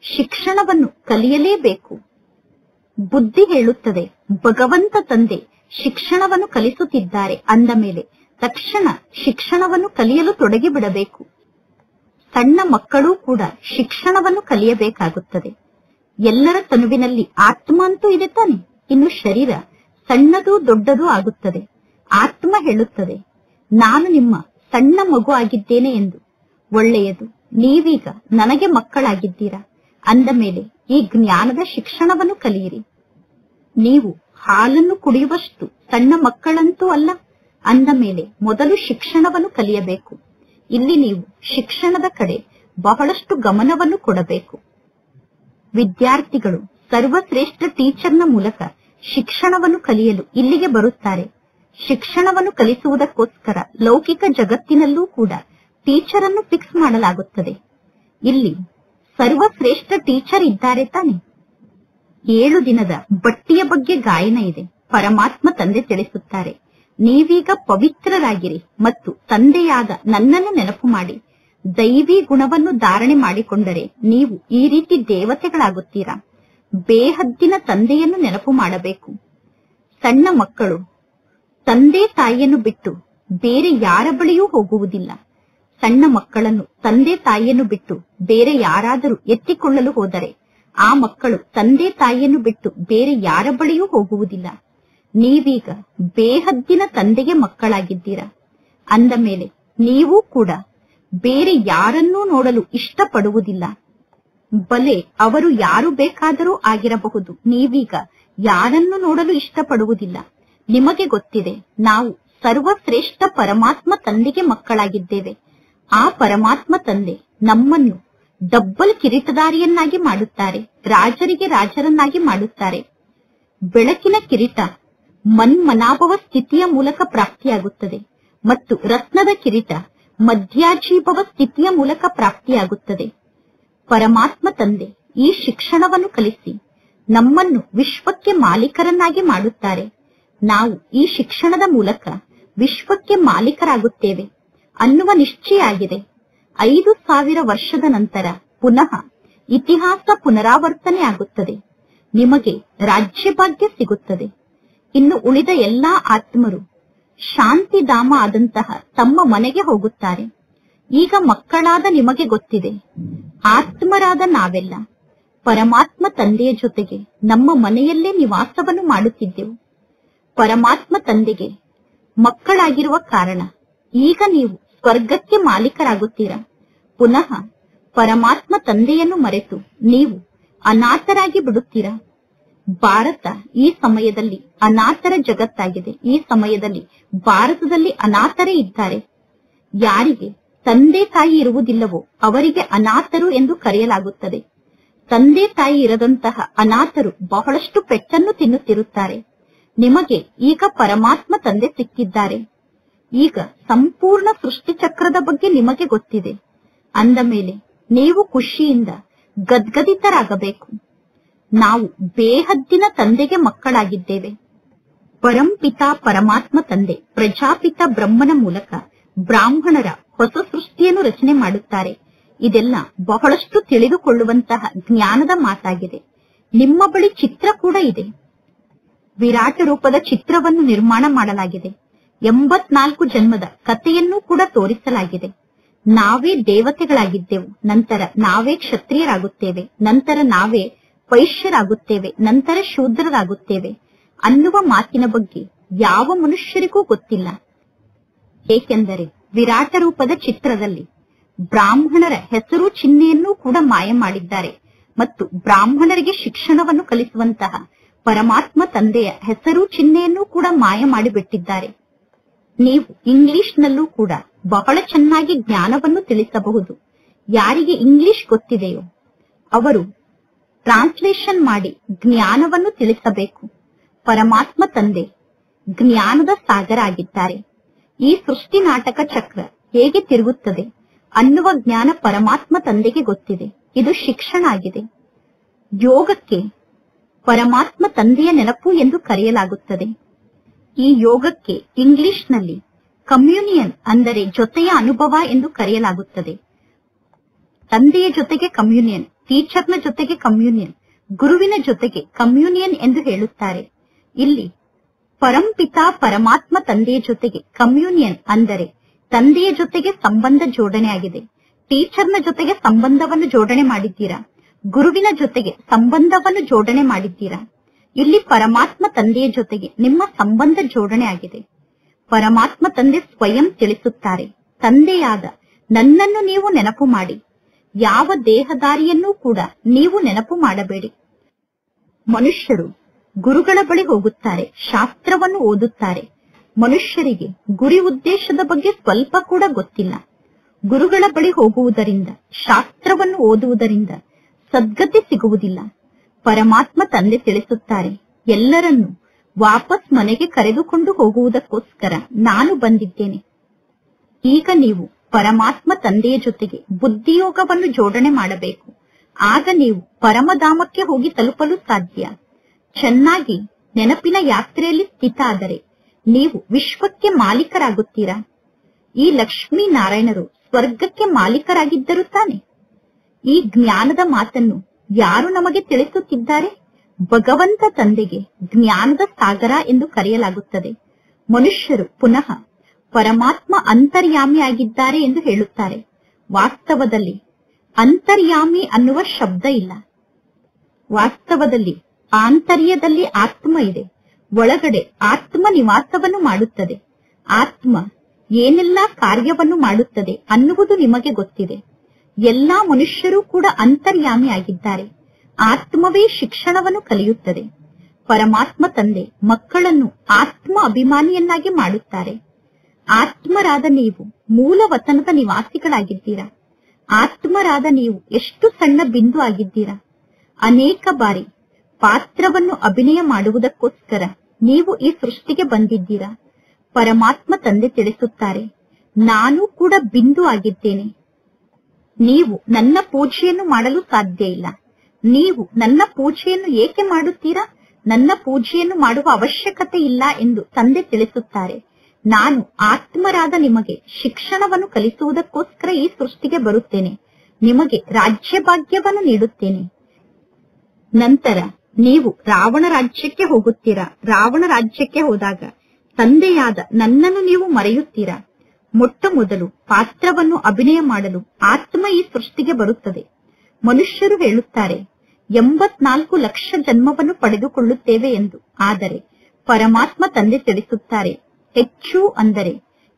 ಶಿಕ್ಷಣವನ್ನು ಕಲಿಯಲೇಬೇಕು. ಬುದ್ಧಿ ಹೇಳುತ್ತದೆ, ಭಗವಂತ ತಂದೆ ಶಿಕ್ಷಣವನ್ನು ಕಲಿಸುತ್ತಿದ್ದಾರೆ ಅಂದ ಮೇಲೆ ತಕ್ಷಣ ಶಿಕ್ಷಣವನ್ನು ಕಲಿಯಲು ತೊಡಗಿಬಿಡಬೇಕು. ಸಣ್ಣ ಮಕ್ಕಳೂ ಕೂಡ ಶಿಕ್ಷಣವನ್ನು ಕಲಿಯಬೇಕಾಗುತ್ತದೆ. ಎಲ್ಲರ ತನುವಿನಲ್ಲಿ ಆತ್ಮ ಅಂತೂ ಇದೆ ತಾನೆ, ಇನ್ನು ಶರೀರ ಸಣ್ಣದೂ ದೊಡ್ಡದೂ ಆಗುತ್ತದೆ. ಆತ್ಮ ಹೇಳುತ್ತದೆ, ನಾನು ನಿಮ್ಮ ಸಣ್ಣ ಮಗು ಆಗಿದ್ದೇನೆ ಎಂದು. ಒಳ್ಳೆಯದು, ನೀವೀಗ ನನಗೆ ಮಕ್ಕಳಾಗಿದ್ದೀರಾ. ಅಂದ ಮೇಲೆ ಈ ಜ್ಞಾನದ ಶಿಕ್ಷಣವನ್ನು ಕಲಿಯಿರಿ. ನೀವು ಹಾಲನ್ನು ಕುಡಿಯುವಷ್ಟು ಸಣ್ಣ ಮಕ್ಕಳಂತೂ ಅಲ್ಲ. ಅಂದ ಮೇಲೆ ಮೊದಲು ಶಿಕ್ಷಣವನ್ನು ಕಲಿಯಬೇಕು. ಇಲ್ಲಿ ನೀವು ಶಿಕ್ಷಣದ ಕಡೆ ಬಹಳಷ್ಟು ಗಮನವನ್ನು ಕೊಡಬೇಕು. ವಿದ್ಯಾರ್ಥಿಗಳು ಸರ್ವಶ್ರೇಷ್ಠ ಟೀಚರ್ನ ಮೂಲಕ ಶಿಕ್ಷಣವನ್ನು ಕಲಿಯಲು ಇಲ್ಲಿಗೆ ಬರುತ್ತಾರೆ. ಶಿಕ್ಷಣವನ್ನು ಕಲಿಸುವುದಕ್ಕೋಸ್ಕರ ಲೌಕಿಕ ಜಗತ್ತಿನಲ್ಲೂ ಕೂಡ ಟೀಚರ್ ಅನ್ನು ಫಿಕ್ಸ್ ಮಾಡಲಾಗುತ್ತದೆ. ಇಲ್ಲಿ ಸರ್ವಶ್ರೇಷ್ಠ ಟೀಚರ್ ಇದ್ದಾರೆ ತಾನೆ. 7 ದಿನದ ಬಟ್ಟಿಯ ಬಗ್ಗೆ ಗಾಯನ ಇದೆ. ಪರಮಾತ್ಮ ತಂದೆ ತಿಳಿಸುತ್ತಾರೆ, ನೀವೀಗ ಪವಿತ್ರರಾಗಿರಿ ಮತ್ತು ತಂದೆಯಾದ ನನ್ನನ್ನು ನೆನಪು ಮಾಡಿ ದೈವಿ ಗುಣವನ್ನು ಧಾರಣೆ ಮಾಡಿಕೊಂಡರೆ ನೀವು ಈ ರೀತಿ ದೇವತೆಗಳಾಗುತ್ತೀರಾ. ಬೇಹದ್ದಿನ ತಂದೆಯನ್ನು ನೆನಪು ಮಾಡಬೇಕು. ಸಣ್ಣ ಮಕ್ಕಳು ತಂದೆ ತಾಯಿಯನ್ನು ಬಿಟ್ಟು ಬೇರೆ ಯಾರ ಬಳಿಯೂ ಹೋಗುವುದಿಲ್ಲ. ಸಣ್ಣ ಮಕ್ಕಳನ್ನು ತಂದೆ ತಾಯಿಯನ್ನು ಬಿಟ್ಟು ಬೇರೆ ಯಾರಾದರೂ ಎತ್ತಿಕೊಳ್ಳಲು ಹೋದರೆ ಆ ಮಕ್ಕಳು ತಂದೆ ತಾಯಿಯನ್ನು ಬಿಟ್ಟು ಬೇರೆ ಯಾರ ಬಳಿಯೂ ಹೋಗುವುದಿಲ್ಲ. ನೀವೀಗ ಬೇಹದ್ದಿನ ತಂದೆಗೆ ಮಕ್ಕಳಾಗಿದ್ದೀರಾ. ಅಂದ ಮೇಲೆ ನೀವು ಕೂಡ ಬೇರೆ ಯಾರನ್ನೂ ನೋಡಲು ಇಷ್ಟಪಡುವುದಿಲ್ಲ. ಬಲೆ ಅವರು ಯಾರು ಬೇಕಾದರೂ ಆಗಿರಬಹುದು. ನೀವೀಗ ಯಾರನ್ನು ನೋಡಲು ಇಷ್ಟಪಡುವುದಿಲ್ಲ. ನಿಮಗೆ ಗೊತ್ತಿದೆ, ನಾವು ಸರ್ವಶ್ರೇಷ್ಠ ಪರಮಾತ್ಮ ತಂದೆಗೆ ಮಕ್ಕಳಾಗಿದ್ದೇವೆ. ಆ ಪರಮಾತ್ಮ ತಂದೆ ನಮ್ಮನ್ನು ಡಬ್ಬಲ್ ಕಿರೀಟಧಾರಿಯನ್ನಾಗಿ ಮಾಡುತ್ತಾರೆ, ರಾಜರಿಗೆ ರಾಜರನ್ನಾಗಿ ಮಾಡುತ್ತಾರೆ. ಬೆಳಕಿನ ಕಿರೀಟ ಮನ್ಮನಾಭವ ಸ್ಥಿತಿಯ ಮೂಲಕ ಪ್ರಾಪ್ತಿಯಾಗುತ್ತದೆ ಮತ್ತು ರತ್ನದ ಕಿರೀಟ ಮಧ್ಯಾಜೀಭವ ಸ್ಥಿತಿಯ ಮೂಲಕ ಪ್ರಾಪ್ತಿಯಾಗುತ್ತದೆ. ಪರಮಾತ್ಮ ತಂದೆ ಈ ಶಿಕ್ಷಣವನ್ನು ಕಲಿಸಿ ನಮ್ಮನ್ನು ವಿಶ್ವಕ್ಕೆ ಮಾಲೀಕರನ್ನಾಗಿ ಮಾಡುತ್ತಾರೆ. ನಾವು ಈ ಶಿಕ್ಷಣದ ಮೂಲಕ ವಿಶ್ವಕ್ಕೆ ಮಾಲೀಕರಾಗುತ್ತೇವೆ ಅನ್ನುವ ನಿಶ್ಚಯ ಆಗಿದೆ. 5000 ವರ್ಷದ ನಂತರ ಪುನಃ ಇತಿಹಾಸ ಪುನರಾವರ್ತನೆ ಆಗುತ್ತದೆ. ನಿಮಗೆ ರಾಜ್ಯಭಾಗ್ಯ ಸಿಗುತ್ತದೆ. ಇನ್ನು ಉಳಿದ ಎಲ್ಲಾ ಆತ್ಮರು ಶಾಂತಿಧಾಮ ಆದಂತಹ ತಮ್ಮ ಮನೆಗೆ ಹೋಗುತ್ತಾರೆ. ಈಗ ಮಕ್ಕಳಾದ ನಿಮಗೆ ಗೊತ್ತಿದೆ, ಆತ್ಮರಾದ ನಾವೆಲ್ಲ ಪರಮಾತ್ಮ ತಂದೆಯ ಜೊತೆಗೆ ನಮ್ಮ ಮನೆಯಲ್ಲೇ ನಿವಾಸವನ್ನು ಮಾಡುತ್ತಿದ್ದೆವು. ಪರಮಾತ್ಮ ತಂದೆಗೆ ಮಕ್ಕಳಾಗಿರುವ ಕಾರಣ ಈಗ ನೀವು ಸ್ವರ್ಗಕ್ಕೆ ಮಾಲೀಕರಾಗುತ್ತೀರಾ. ಪುನಃ ಪರಮಾತ್ಮ ತಂದೆಯನ್ನು ಮರೆತು ನೀವು ಅನಾಥರಾಗಿ ಬಿಡುತ್ತೀರಾ. ಭಾರತ ಈ ಸಮಯದಲ್ಲಿ ಅನಾಥರ ಜಗತ್ತಾಗಿದೆ. ಈ ಸಮಯದಲ್ಲಿ ಭಾರತದಲ್ಲಿ ಅನಾಥರೇ ಇದ್ದಾರೆ. ಯಾರಿಗೆ ತಂದೆ ತಾಯಿ ಇರುವುದಿಲ್ಲವೋ ಅವರಿಗೆ ಅನಾಥರು ಎಂದು ಕರೆಯಲಾಗುತ್ತದೆ. ತಂದೆ ತಾಯಿ ಇರದಂತಹ ಅನಾಥರು ಬಹಳಷ್ಟು ಪೆಟ್ಟನ್ನು ತಿನ್ನುತ್ತಿರುತ್ತಾರೆ. ನಿಮಗೆ ಈಗ ಪರಮಾತ್ಮ ತಂದೆ ಸಿಕ್ಕಿದ್ದಾರೆ. ಈಗ ಸಂಪೂರ್ಣ ಸೃಷ್ಟಿ ಚಕ್ರದ ಬಗ್ಗೆ ನಿಮಗೆ ಗೊತ್ತಿದೆ. ಅಂದ ಮೇಲೆ ನೀವು ಖುಷಿಯಿಂದ ಗದ್ಗದಿತರಾಗಬೇಕು. ನಾವು ಬೇಹದ್ದಿನ ತಂದೆಗೆ ಮಕ್ಕಳಾಗಿದ್ದೇವೆ. ಪರಂಪಿತಾ ಪರಮಾತ್ಮ ತಂದೆ ಪ್ರಜಾಪಿತ ಬ್ರಹ್ಮನ ಮೂಲಕ ಬ್ರಾಹ್ಮಣರ ಹೊಸ ಸೃಷ್ಟಿಯನ್ನು ರಚನೆ ಮಾಡುತ್ತಾರೆ. ಇದೆಲ್ಲ ಬಹಳಷ್ಟು ತಿಳಿದುಕೊಳ್ಳುವಂತಹ ಜ್ಞಾನದ ಮಾತಾಗಿದೆ. ನಿಮ್ಮ ಬಳಿ ಚಿತ್ರ ಕೂಡ ಇದೆ. ವಿರಾಟ ರೂಪದ ಚಿತ್ರವನ್ನು ನಿರ್ಮಾಣ ಮಾಡಲಾಗಿದೆ. 84 ಜನ್ಮದ ಕಥೆಯನ್ನೂ ಕೂಡ ತೋರಿಸಲಾಗಿದೆ. ನಾವೇ ದೇವತೆಗಳಾಗಿದ್ದೆವು, ನಂತರ ನಾವೇ ಕ್ಷತ್ರಿಯರಾಗುತ್ತೇವೆ, ನಂತರ ನಾವೇ ವೈಶ್ಯರಾಗುತ್ತೇವೆ, ನಂತರ ಶೂದ್ರರಾಗುತ್ತೇವೆ ಅನ್ನುವ ಮಾತಿನ ಬಗ್ಗೆ ಯಾವ ಮನುಷ್ಯರಿಗೂ ಗೊತ್ತಿಲ್ಲ. ಏಕೆಂದರೆ ವಿರಾಟ ರೂಪದ ಚಿತ್ರದಲ್ಲಿ ಬ್ರಾಹ್ಮಣರ ಹೆಸರು ಚಿಹ್ನೆಯನ್ನೂ ಕೂಡ ಮಾಯ ಮಾಡಿದ್ದಾರೆ ಮತ್ತು ಬ್ರಾಹ್ಮಣರಿಗೆ ಶಿಕ್ಷಣವನ್ನು ಕಲಿಸುವಂತಹ ಪರಮಾತ್ಮ ತಂದೆಯ ಹೆಸರು ಚಿಹ್ನೆಯನ್ನು ಕೂಡ ಮಾಯ ಮಾಡಿಬಿಟ್ಟಿದ್ದಾರೆ. ನೀವು ಇಂಗ್ಲಿಷ್ನಲ್ಲೂ ಕೂಡ ಬಹಳ ಚೆನ್ನಾಗಿ ಜ್ಞಾನವನ್ನು ತಿಳಿಸಬಹುದು. ಯಾರಿಗೆ ಇಂಗ್ಲಿಷ್ ಗೊತ್ತಿದೆಯೋ ಅವರು ಟ್ರಾನ್ಸ್ಲೇಷನ್ ಮಾಡಿ ಜ್ಞಾನವನ್ನು ತಿಳಿಸಬೇಕು. ಪರಮಾತ್ಮ ತಂದೆ ಜ್ಞಾನದ ಸಾಗರ ಆಗಿದ್ದಾರೆ. ಈ ಸೃಷ್ಟಿ ನಾಟಕ ಚಕ್ರ ಹೇಗೆ ತಿರುಗುತ್ತದೆ ಅನ್ನುವ ಜ್ಞಾನ ಪರಮಾತ್ಮ ತಂದೆಗೆ ಗೊತ್ತಿದೆ. ಇದು ಶಿಕ್ಷಣ ಆಗಿದೆ. ಯೋಗಕ್ಕೆ ಪರಮಾತ್ಮ ತಂದೆಯ ನೆನಪು ಎಂದು ಕರೆಯಲಾಗುತ್ತದೆ. ಈ ಯೋಗಕ್ಕೆ ಇಂಗ್ಲಿಷ್ನಲ್ಲಿ ಕಮ್ಯುನಿಯನ್ ಅಂದರೆ ಜೊತೆಯ ಅನುಭವ ಎಂದು ಕರೆಯಲಾಗುತ್ತದೆ. ತಂದೆಯ ಜೊತೆಗೆ ಕಮ್ಯುನಿಯನ್, ಟೀಚರ್ನ ಜೊತೆಗೆ ಕಮ್ಯುನಿಯನ್, ಗುರುವಿನ ಜೊತೆಗೆ ಕಮ್ಯುನಿಯನ್ ಎಂದು ಹೇಳುತ್ತಾರೆ. ಇಲ್ಲಿ ಪರಂಪಿತ ಪರಮಾತ್ಮ ತಂದೆಯ ಜೊತೆಗೆ ಕಮ್ಯುನಿಯನ್ ಅಂದರೆ ತಂದೆಯ ಜೊತೆಗೆ ಸಂಬಂಧ ಜೋಡಣೆ ಆಗಿದೆ. ಟೀಚರ್ನ ಜೊತೆಗೆ ಸಂಬಂಧವನ್ನು ಜೋಡಣೆ ಮಾಡಿದ್ದೀರಾ, ಗುರುವಿನ ಜೊತೆಗೆ ಸಂಬಂಧವನ್ನು ಜೋಡಣೆ ಮಾಡಿದ್ದೀರಾ. ಇಲ್ಲಿ ಪರಮಾತ್ಮ ತಂದೆಯ ಜೊತೆಗೆ ನಿಮ್ಮ ಸಂಬಂಧ ಜೋಡಣೆ ಆಗಿದೆ. ಪರಮಾತ್ಮ ತಂದೆ ಸ್ವಯಂ ತಿಳಿಸುತ್ತಾರೆ, ತಂದೆಯಾದ ನನ್ನನ್ನು ನೀವು ನೆನಪು ಮಾಡಿ, ಯಾವ ದೇಹದಾರಿಯನ್ನೂ ಕೂಡ ನೀವು ನೆನಪು ಮಾಡಬೇಡಿ. ಮನುಷ್ಯರು ಗುರುಗಳ ಬಳಿ ಹೋಗುತ್ತಾರೆ, ಶಾಸ್ತ್ರವನ್ನು ಓದುತ್ತಾರೆ. ಮನುಷ್ಯರಿಗೆ ಗುರಿ ಉದ್ದೇಶದ ಬಗ್ಗೆ ಸ್ವಲ್ಪ ಕೂಡ ಗೊತ್ತಿಲ್ಲ. ಗುರುಗಳ ಬಳಿ ಹೋಗುವುದರಿಂದ, ಶಾಸ್ತ್ರವನ್ನು ಓದುವುದರಿಂದ ಸದ್ಗತಿ ಸಿಗುವುದಿಲ್ಲ. ಪರಮಾತ್ಮ ತಂದೆ ತಿಳಿಸುತ್ತಾರೆ, ಎಲ್ಲರನ್ನೂ ವಾಪಸ್ ಮನೆಗೆ ಕರೆದುಕೊಂಡು ಹೋಗುವುದಕ್ಕೋಸ್ಕರ ನಾನು ಬಂದಿದ್ದೇನೆ. ಈಗ ನೀವು ಪರಮಾತ್ಮ ತಂದೆಯ ಜೊತೆಗೆ ಬುದ್ಧಿಯೋಗವನ್ನು ಜೋಡಣೆ ಮಾಡಬೇಕು. ಆಗ ನೀವು ಪರಮಧಾಮಕ್ಕೆ ಹೋಗಿ ತಲುಪಲು ಸಾಧ್ಯ. ಚೆನ್ನಾಗಿ ನೆನಪಿನ ಯಾತ್ರೆಯಲ್ಲಿ ಸ್ಥಿತ ಆದರೆ ನೀವು ವಿಶ್ವಕ್ಕೆ ಮಾಲೀಕರಾಗುತ್ತೀರಾ. ಈ ಲಕ್ಷ್ಮೀ ನಾರಾಯಣರು ಸ್ವರ್ಗಕ್ಕೆ ಮಾಲೀಕರಾಗಿದ್ದರು ತಾನೆ. ಈ ಜ್ಞಾನದ ಮಾತನ್ನು ಯಾರು ನಮಗೆ ತಿಳಿಸುತ್ತಿದ್ದಾರೆ? ಭಗವಂತ ತಂದೆಗೆ ಜ್ಞಾನದ ಸಾಗರ ಎಂದು ಕರೆಯಲಾಗುತ್ತದೆ. ಮನುಷ್ಯರು ಪುನಃ ಪರಮಾತ್ಮ ಅಂತರ್ಯಾಮಿಯಾಗಿದ್ದಾರೆ ಎಂದು ಹೇಳುತ್ತಾರೆ. ವಾಸ್ತವದಲ್ಲಿ ಅಂತರ್ಯಾಮಿ ಅನ್ನುವ ಶಬ್ದ ಇಲ್ಲ. ವಾಸ್ತವದಲ್ಲಿ ಆಂತರ್ಯದಲ್ಲಿ ಆತ್ಮ ಇದೆ. ಒಳಗಡೆ ಆತ್ಮ ನಿವಾಸವನ್ನು ಮಾಡುತ್ತದೆ. ಆತ್ಮ ಏನೆಲ್ಲಾ ಕಾರ್ಯವನ್ನು ಮಾಡುತ್ತದೆ ಅನ್ನುವುದು ನಿಮಗೆ ಗೊತ್ತಿದೆ. ಎಲ್ಲಾ ಮನುಷ್ಯರು ಕೂಡ ಅಂತರ್ಯಾಮಿ ಆಗಿದ್ದಾರೆ. ಆತ್ಮವೇ ಶಿಕ್ಷಣವನ್ನು ಕಲಿಯುತ್ತದೆ. ಪರಮಾತ್ಮ ತಂದೆ ಮಕ್ಕಳನ್ನು ಆತ್ಮ ಅಭಿಮಾನಿಯನ್ನಾಗಿ ಮಾಡುತ್ತಾರೆ. ಆತ್ಮರಾದ ನೀವು ಮೂಲ ವತನದ ನಿವಾಸಿಗಳಾಗಿದ್ದೀರಾ. ಆತ್ಮರಾದ ನೀವು ಎಷ್ಟು ಸಣ್ಣ ಬಿಂದು ಆಗಿದ್ದೀರಾ. ಅನೇಕ ಬಾರಿ ಪಾತ್ರವನ್ನು ಅಭಿನಯ ಮಾಡುವುದಕ್ಕೋಸ್ಕರ ನೀವು ಈ ಸೃಷ್ಟಿಗೆ ಬಂದಿದ್ದೀರಾ. ಪರಮಾತ್ಮ ತಂದೆ ತಿಳಿಸುತ್ತಾರೆ, ನಾನು ಕೂಡ ಬಿಂದು ಆಗಿದ್ದೇನೆ. ನೀವು ನನ್ನ ಪೂಜೆಯನ್ನು ಮಾಡಲು ಸಾಧ್ಯ ಇಲ್ಲ. ನೀವು ನನ್ನ ಪೂಜೆಯನ್ನು ಏಕೆ ಮಾಡುತ್ತೀರಾ? ನನ್ನ ಪೂಜೆಯನ್ನು ಮಾಡುವ ಅವಶ್ಯಕತೆ ಇಲ್ಲ ಎಂದು ತಂದೆ ತಿಳಿಸುತ್ತಾರೆ. ನಾನು ಆತ್ಮರಾದ ನಿಮಗೆ ಶಿಕ್ಷಣವನ್ನು ಕಲಿಸುವುದಕ್ಕೋಸ್ಕರ ಈ ಸೃಷ್ಟಿಗೆ ಬರುತ್ತೇನೆ. ನಿಮಗೆ ರಾಜ್ಯ ಭಾಗ್ಯವನ್ನು ನೀಡುತ್ತೇನೆ. ನಂತರ ನೀವು ರಾವಣ ರಾಜ್ಯಕ್ಕೆ ಹೋಗುತ್ತೀರಾ. ರಾವಣ ರಾಜ್ಯಕ್ಕೆ ಹೋದಾಗ ತಂದೆಯಾದ ನನ್ನನ್ನು ನೀವು ಮರೆಯುತ್ತೀರಾ. ಮೊಟ್ಟ ಮೊದಲು ಪಾತ್ರವನ್ನು ಅಭಿನಯ ಮಾಡಲು ಆತ್ಮ ಈ ಸೃಷ್ಟಿಗೆ ಬರುತ್ತದೆ. ಮನುಷ್ಯರು ಹೇಳುತ್ತಾರೆ 84 ಲಕ್ಷ ಜನ್ಮವನ್ನು ಪಡೆದುಕೊಳ್ಳುತ್ತೇವೆ ಎಂದು. ಆದರೆ ಪರಮಾತ್ಮ ತಂದೆ ತಿಳಿಸುತ್ತಾರೆ, ಹೆಚ್ಚು ಅಂದರೆ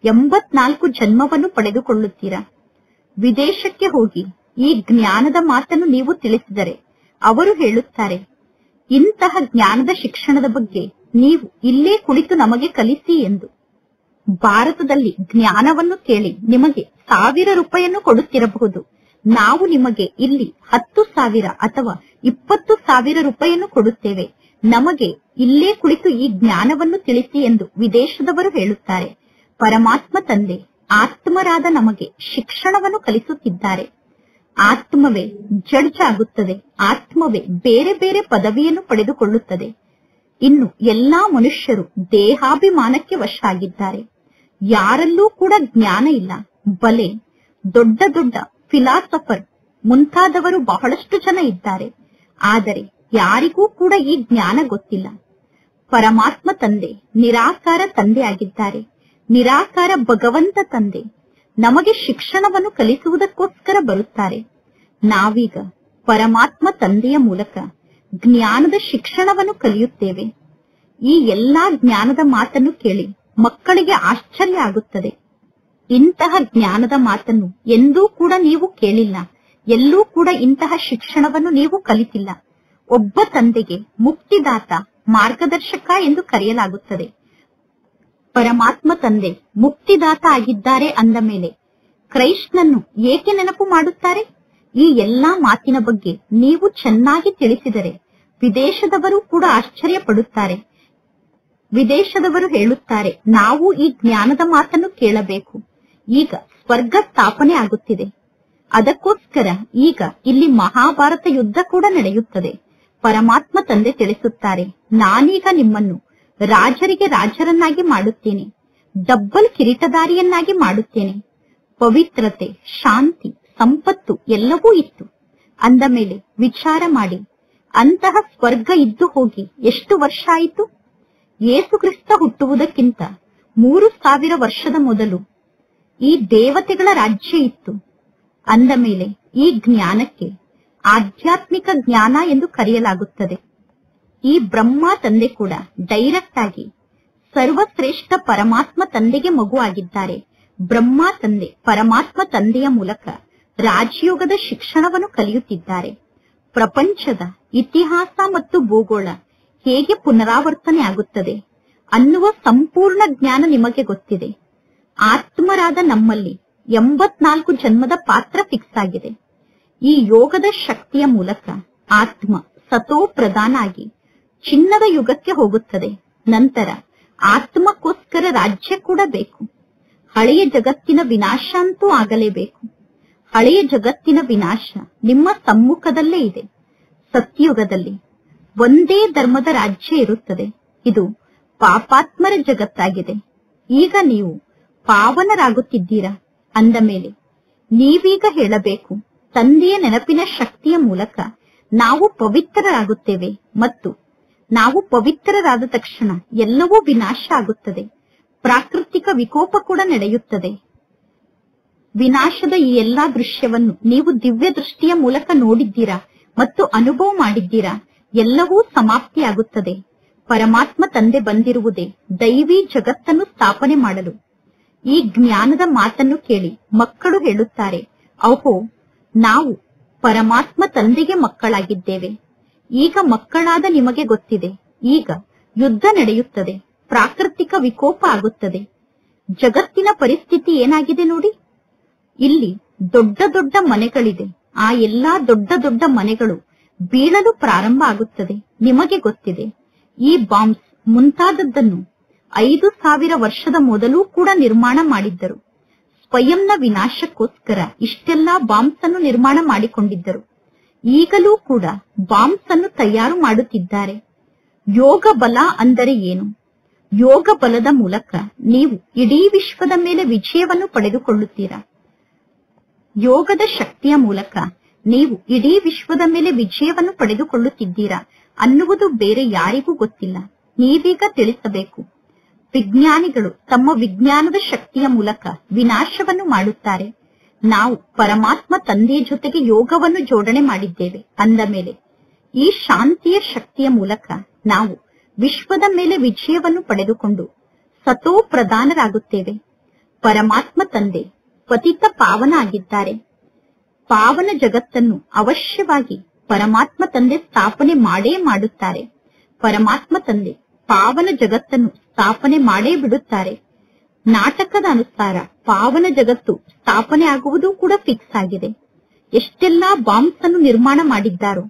84 ಜನ್ಮವನ್ನು ಪಡೆದುಕೊಳ್ಳುತ್ತೀರಾ. ವಿದೇಶಕ್ಕೆ ಹೋಗಿ ಈ ಜ್ಞಾನದ ಮಾತನ್ನು ನೀವು ತಿಳಿಸಿದರೆ ಅವರು ಹೇಳುತ್ತಾರೆ, ಇಂತಹ ಜ್ಞಾನದ ಶಿಕ್ಷಣದ ಬಗ್ಗೆ ನೀವು ಇಲ್ಲೇ ಕುಳಿತು ನಮಗೆ ಕಲಿಸಿ ಎಂದು. ಭಾರತದಲ್ಲಿ ಜ್ಞಾನವನ್ನು ಕೇಳಿ ನಿಮಗೆ 1000 ರೂಪಾಯಿಯನ್ನು ಕೊಡುತ್ತಿರಬಹುದು. ನಾವು ನಿಮಗೆ ಇಲ್ಲಿ 10,000 ಅಥವಾ 20,000 ರೂಪಾಯಿಯನ್ನು ಕೊಡುತ್ತೇವೆ. ನಮಗೆ ಇಲ್ಲೇ ಕುಳಿತು ಈ ಜ್ಞಾನವನ್ನು ತಿಳಿಸಿ ಎಂದು ವಿದೇಶದವರು ಹೇಳುತ್ತಾರೆ. ಪರಮಾತ್ಮ ತಂದೆ ಆತ್ಮರಾದ ನಮಗೆ ಶಿಕ್ಷಣವನ್ನು ಕಲಿಸುತ್ತಿದ್ದಾರೆ. ಆತ್ಮವೇ ಜಡ್ಜ್ ಆಗುತ್ತದೆ. ಆತ್ಮವೇ ಬೇರೆ ಬೇರೆ ಪದವಿಯನ್ನು ಪಡೆದುಕೊಳ್ಳುತ್ತದೆ. ಇನ್ನು ಎಲ್ಲಾ ಮನುಷ್ಯರು ದೇಹಾಭಿಮಾನಕ್ಕೆ ವಶ ಆಗಿದ್ದಾರೆ. ಯಾರಲ್ಲೂ ಕೂಡ ಜ್ಞಾನ ಇಲ್ಲ. ಬಲೆ ದೊಡ್ಡ ದೊಡ್ಡ ಫಿಲಾಸಫರ್ ಮುಂತಾದವರು ಬಹಳಷ್ಟು ಜನ ಇದ್ದಾರೆ. ಆದರೆ ಯಾರಿಗೂ ಕೂಡ ಈ ಜ್ಞಾನ ಗೊತ್ತಿಲ್ಲ. ಪರಮಾತ್ಮ ತಂದೆ ನಿರಾಕಾರ ತಂದೆ ಆಗಿದ್ದಾರೆ. ನಿರಾಕಾರ ಭಗವಂತ ತಂದೆ ನಮಗೆ ಶಿಕ್ಷಣವನ್ನು ಕಲಿಸುವುದಕ್ಕೋಸ್ಕರ ಬರುತ್ತಾರೆ. ನಾವೀಗ ಪರಮಾತ್ಮ ತಂದೆಯ ಮೂಲಕ ಜ್ಞಾನದ ಶಿಕ್ಷಣವನ್ನು ಕಲಿಯುತ್ತೇವೆ. ಈ ಎಲ್ಲಾ ಜ್ಞಾನದ ಮಾತನ್ನು ಕೇಳಿ ಮಕ್ಕಳಿಗೆ ಆಶ್ಚರ್ಯ ಆಗುತ್ತದೆ. ಇಂತಹ ಜ್ಞಾನದ ಮಾತನ್ನು ಎಂದೂ ಕೂಡ ನೀವು ಕೇಳಿಲ್ಲ. ಎಲ್ಲೂ ಕೂಡ ಇಂತಹ ಶಿಕ್ಷಣವನ್ನು ನೀವು ಕಲಿತಿಲ್ಲ. ಒಬ್ಬ ತಂದೆಗೆ ಮುಕ್ತಿದಾತ, ಮಾರ್ಗದರ್ಶಕ ಎಂದು ಕರೆಯಲಾಗುತ್ತದೆ. ಪರಮಾತ್ಮ ತಂದೆ ಮುಕ್ತಿದಾತ ಆಗಿದ್ದಾರೆ ಅಂದ ಮೇಲೆ ಕ್ರೈಸ್ತನನ್ನು ಏಕೆ ನೆನಪು ಮಾಡುತ್ತಾರೆ? ಈ ಎಲ್ಲಾ ಮಾತಿನ ಬಗ್ಗೆ ನೀವು ಚೆನ್ನಾಗಿ ತಿಳಿಸಿದರೆ ವಿದೇಶದವರು ಕೂಡ ಆಶ್ಚರ್ಯ ಪಡುತ್ತಾರೆ. ವಿದೇಶದವರು ಹೇಳುತ್ತಾರೆ, ನಾವು ಈ ಜ್ಞಾನದ ಮಾತನ್ನು ಕೇಳಬೇಕು. ಈಗ ಸ್ವರ್ಗ ಸ್ಥಾಪನೆ ಆಗುತ್ತಿದೆ, ಅದಕ್ಕೋಸ್ಕರ ಈಗ ಇಲ್ಲಿ ಮಹಾಭಾರತ ಯುದ್ಧ ಕೂಡ ನಡೆಯುತ್ತದೆ. ಪರಮಾತ್ಮ ತಂದೆ ತಿಳಿಸುತ್ತಾರೆ, ನಾನೀಗ ನಿಮ್ಮನ್ನು ರಾಜರಿಗೆ ರಾಜರನ್ನಾಗಿ ಮಾಡುತ್ತೇನೆ, ಡಬ್ಬಲ್ ಕಿರೀಟಧಾರಿಯನ್ನಾಗಿ ಮಾಡುತ್ತೇನೆ. ಪವಿತ್ರತೆ, ಶಾಂತಿ, ಸಂಪತ್ತು ಎಲ್ಲವೂ ಇತ್ತು. ಅಂದ ಮೇಲೆ ವಿಚಾರ ಮಾಡಿ, ಅಂತಹ ಸ್ವರ್ಗ ಇದ್ದು ಹೋಗಿ ಎಷ್ಟು ವರ್ಷ ಆಯಿತು? ಯೇಸು ಕ್ರಿಸ್ತ ಹುಟ್ಟುವುದಕ್ಕಿಂತ 3000 ವರ್ಷದ ಮೊದಲು ಈ ದೇವತೆಗಳ ರಾಜ್ಯ ಇತ್ತು. ಅಂದ ಮೇಲೆ ಈ ಜ್ಞಾನಕ್ಕೆ ಆಧ್ಯಾತ್ಮಿಕ ಜ್ಞಾನ ಎಂದು ಕರೆಯಲಾಗುತ್ತದೆ. ಈ ಬ್ರಹ್ಮ ತಂದೆ ಕೂಡ ಡೈರೆಕ್ಟ್ ಆಗಿ ಸರ್ವಶ್ರೇಷ್ಠ ಪರಮಾತ್ಮ ತಂದೆಗೆ ಮಗು ಆಗಿದ್ದಾರೆ. ಬ್ರಹ್ಮ ತಂದೆ ಪರಮಾತ್ಮ ತಂದೆಯ ಮೂಲಕ ರಾಜಯೋಗದ ಶಿಕ್ಷಣವನ್ನು ಕಲಿಯುತ್ತಿದ್ದಾರೆ. ಪ್ರಪಂಚದ ಇತಿಹಾಸ ಮತ್ತು ಭೂಗೋಳ ಹೇಗೆ ಪುನರಾವರ್ತನೆ ಆಗುತ್ತದೆ ಅನ್ನುವ ಸಂಪೂರ್ಣ ಜ್ಞಾನ ನಿಮಗೆ ಗೊತ್ತಿದೆ. ಆತ್ಮರಾದ ನಮ್ಮಲ್ಲಿ 84 ಜನ್ಮದ ಪಾತ್ರ ಫಿಕ್ಸ್ ಆಗಿದೆ. ಈ ಯೋಗದ ಶಕ್ತಿಯ ಮೂಲಕ ಆತ್ಮ ಸತೋ ಪ್ರಧಾನ ಆಗಿ ಚಿನ್ನದ ಯುಗಕ್ಕೆ ಹೋಗುತ್ತದೆ. ನಂತರ ಆತ್ಮಕ್ಕೋಸ್ಕರ ರಾಜ್ಯ ಕೂಡ ಬೇಕು. ಹಳೆಯ ಜಗತ್ತಿನ ವಿನಾಶ ಅಂತೂ ಆಗಲೇಬೇಕು. ಹಳೆಯ ಜಗತ್ತಿನ ವಿನಾಶ ನಿಮ್ಮ ಸಮ್ಮುಖದಲ್ಲೇ ಇದೆ. ಸತ್ಯಯುಗದಲ್ಲಿ ಒಂದೇ ಧರ್ಮದ ರಾಜ್ಯ ಇರುತ್ತದೆ. ಇದು ಪಾಪಾತ್ಮರ ಜಗತ್ತಾಗಿದೆ. ಈಗ ನೀವು ಪಾವನರಾಗುತ್ತಿದ್ದೀರಾ ಅಂದ ಮೇಲೆ ನೀವೀಗ ಹೇಳಬೇಕು, ತಂದೆಯ ನೆನಪಿನ ಶಕ್ತಿಯ ಮೂಲಕ ನಾವು ಪವಿತ್ರರಾಗುತ್ತೇವೆ ಮತ್ತು ನಾವು ಪವಿತ್ರರಾದ ತಕ್ಷಣ ಎಲ್ಲವೂ ವಿನಾಶ ಆಗುತ್ತದೆ. ಪ್ರಾಕೃತಿಕ ವಿಕೋಪ ಕೂಡ ನಡೆಯುತ್ತದೆ. ವಿನಾಶದ ಈ ಎಲ್ಲಾ ದೃಶ್ಯವನ್ನು ನೀವು ದಿವ್ಯ ದೃಷ್ಟಿಯ ಮೂಲಕ ನೋಡಿದ್ದೀರಾ ಮತ್ತು ಅನುಭವ ಮಾಡಿದ್ದೀರಾ. ಎಲ್ಲವೂ ಸಮಾಪ್ತಿಯಾಗುತ್ತದೆ. ಪರಮಾತ್ಮ ತಂದೆ ಬಂದಿರುವುದೇ ದೈವಿ ಜಗತ್ತನ್ನು ಸ್ಥಾಪನೆ ಮಾಡಲು. ಈ ಜ್ಞಾನದ ಮಾತನ್ನು ಕೇಳಿ ಮಕ್ಕಳು ಹೇಳುತ್ತಾರೆ, ಓಹೋ, ನಾವು ಪರಮಾತ್ಮ ತಂದೆಗೆ ಮಕ್ಕಳಾಗಿದ್ದೇವೆ. ಈಗ ಮಕ್ಕಳಾದ ನಿಮಗೆ ಗೊತ್ತಿದೆ, ಈಗ ಯುದ್ಧ ನಡೆಯುತ್ತದೆ, ಪ್ರಾಕೃತಿಕ ವಿಕೋಪ ಆಗುತ್ತದೆ. ಜಗತ್ತಿನ ಪರಿಸ್ಥಿತಿ ಏನಾಗಿದೆ ನೋಡಿ. ಇಲ್ಲಿ ದೊಡ್ಡ ದೊಡ್ಡ ಮನೆಗಳಿದೆ. ಆ ಎಲ್ಲಾ ದೊಡ್ಡ ದೊಡ್ಡ ಮನೆಗಳು ಬೀಳಲು ಪ್ರಾರಂಭ ಆಗುತ್ತದೆ. ನಿಮಗೆ ಗೊತ್ತಿದೆ, ಈ ಬಾಂಬ್ಸ್ ಮುಂತಾದದ್ದನ್ನು 5000 ವರ್ಷದ ಮೊದಲು ಕೂಡ ನಿರ್ಮಾಣ ಮಾಡಿದ್ದರು. ಸ್ವಯಂನ ವಿನಾಶಕ್ಕೋಸ್ಕರ ಇಷ್ಟೆಲ್ಲಾ ಬಾಂಬ್ಸ್ ಅನ್ನು ನಿರ್ಮಾಣ ಮಾಡಿಕೊಂಡಿದ್ದರು. ಈಗಲೂ ಕೂಡ ಬಾಂಬ್ಸ್ ಅನ್ನು ತಯಾರು ಮಾಡುತ್ತಿದ್ದಾರೆ. ಯೋಗ ಬಲ ಅಂದರೆ ಏನು? ಯೋಗ ಬಲದ ಮೂಲಕ ನೀವು ಇಡೀ ವಿಶ್ವದ ಮೇಲೆ ವಿಜಯವನ್ನು ಪಡೆದುಕೊಳ್ಳುತ್ತೀರಾ. ಯೋಗದ ಶಕ್ತಿಯ ಮೂಲಕ ನೀವು ಇಡೀ ವಿಶ್ವದ ಮೇಲೆ ವಿಜಯವನ್ನು ಪಡೆದುಕೊಳ್ಳುತ್ತಿದ್ದೀರಾ ಅನ್ನುವುದು ಬೇರೆ ಯಾರಿಗೂ ಗೊತ್ತಿಲ್ಲ. ನೀವೀಗ ತಿಳಿಸಬೇಕು. ವಿಜ್ಞಾನಿಗಳು ತಮ್ಮ ವಿಜ್ಞಾನದ ಶಕ್ತಿಯ ಮೂಲಕ ವಿನಾಶವನ್ನು ಮಾಡುತ್ತಾರೆ. ನಾವು ಪರಮಾತ್ಮ ತಂದೆಯ ಜೊತೆಗೆ ಯೋಗವನ್ನು ಜೋಡಣೆ ಮಾಡಿದ್ದೇವೆ ಅಂದ ಮೇಲೆ ಈ ಶಾಂತಿಯ ಶಕ್ತಿಯ ಮೂಲಕ ನಾವು ವಿಶ್ವದ ಮೇಲೆ ವಿಜಯವನ್ನು ಪಡೆದುಕೊಂಡು ಸತೋ ಪ್ರಧಾನರಾಗುತ್ತೇವೆ. ಪರಮಾತ್ಮ ತಂದೆ ಪತಿತ ಪಾವನ ಆಗಿದ್ದಾರೆ. ಪಾವನ ಜಗತ್ತನ್ನು ಅವಶ್ಯವಾಗಿ ಪರಮಾತ್ಮ ತಂದೆ ಸ್ಥಾಪನೆ ಮಾಡೇ ಮಾಡುತ್ತಾರೆ. ಪರಮಾತ್ಮ ತಂದೆ ಪಾವನ ಜಗತ್ತನ್ನು ಸ್ಥಾಪನೆ ಮಾಡೇ ಬಿಡುತ್ತಾರೆ. ನಾಟಕದ ಅನುಸಾರ ಪಾವನ ಜಗತ್ತು ಸ್ಥಾಪನೆ ಆಗುವುದು ಕೂಡ ಫಿಕ್ಸ್ ಆಗಿದೆ. ಎಷ್ಟೆಲ್ಲಾ ಬಾಂಬ್ಸ್ ಅನ್ನು ನಿರ್ಮಾಣ ಮಾಡಿದ್ದಾರೋ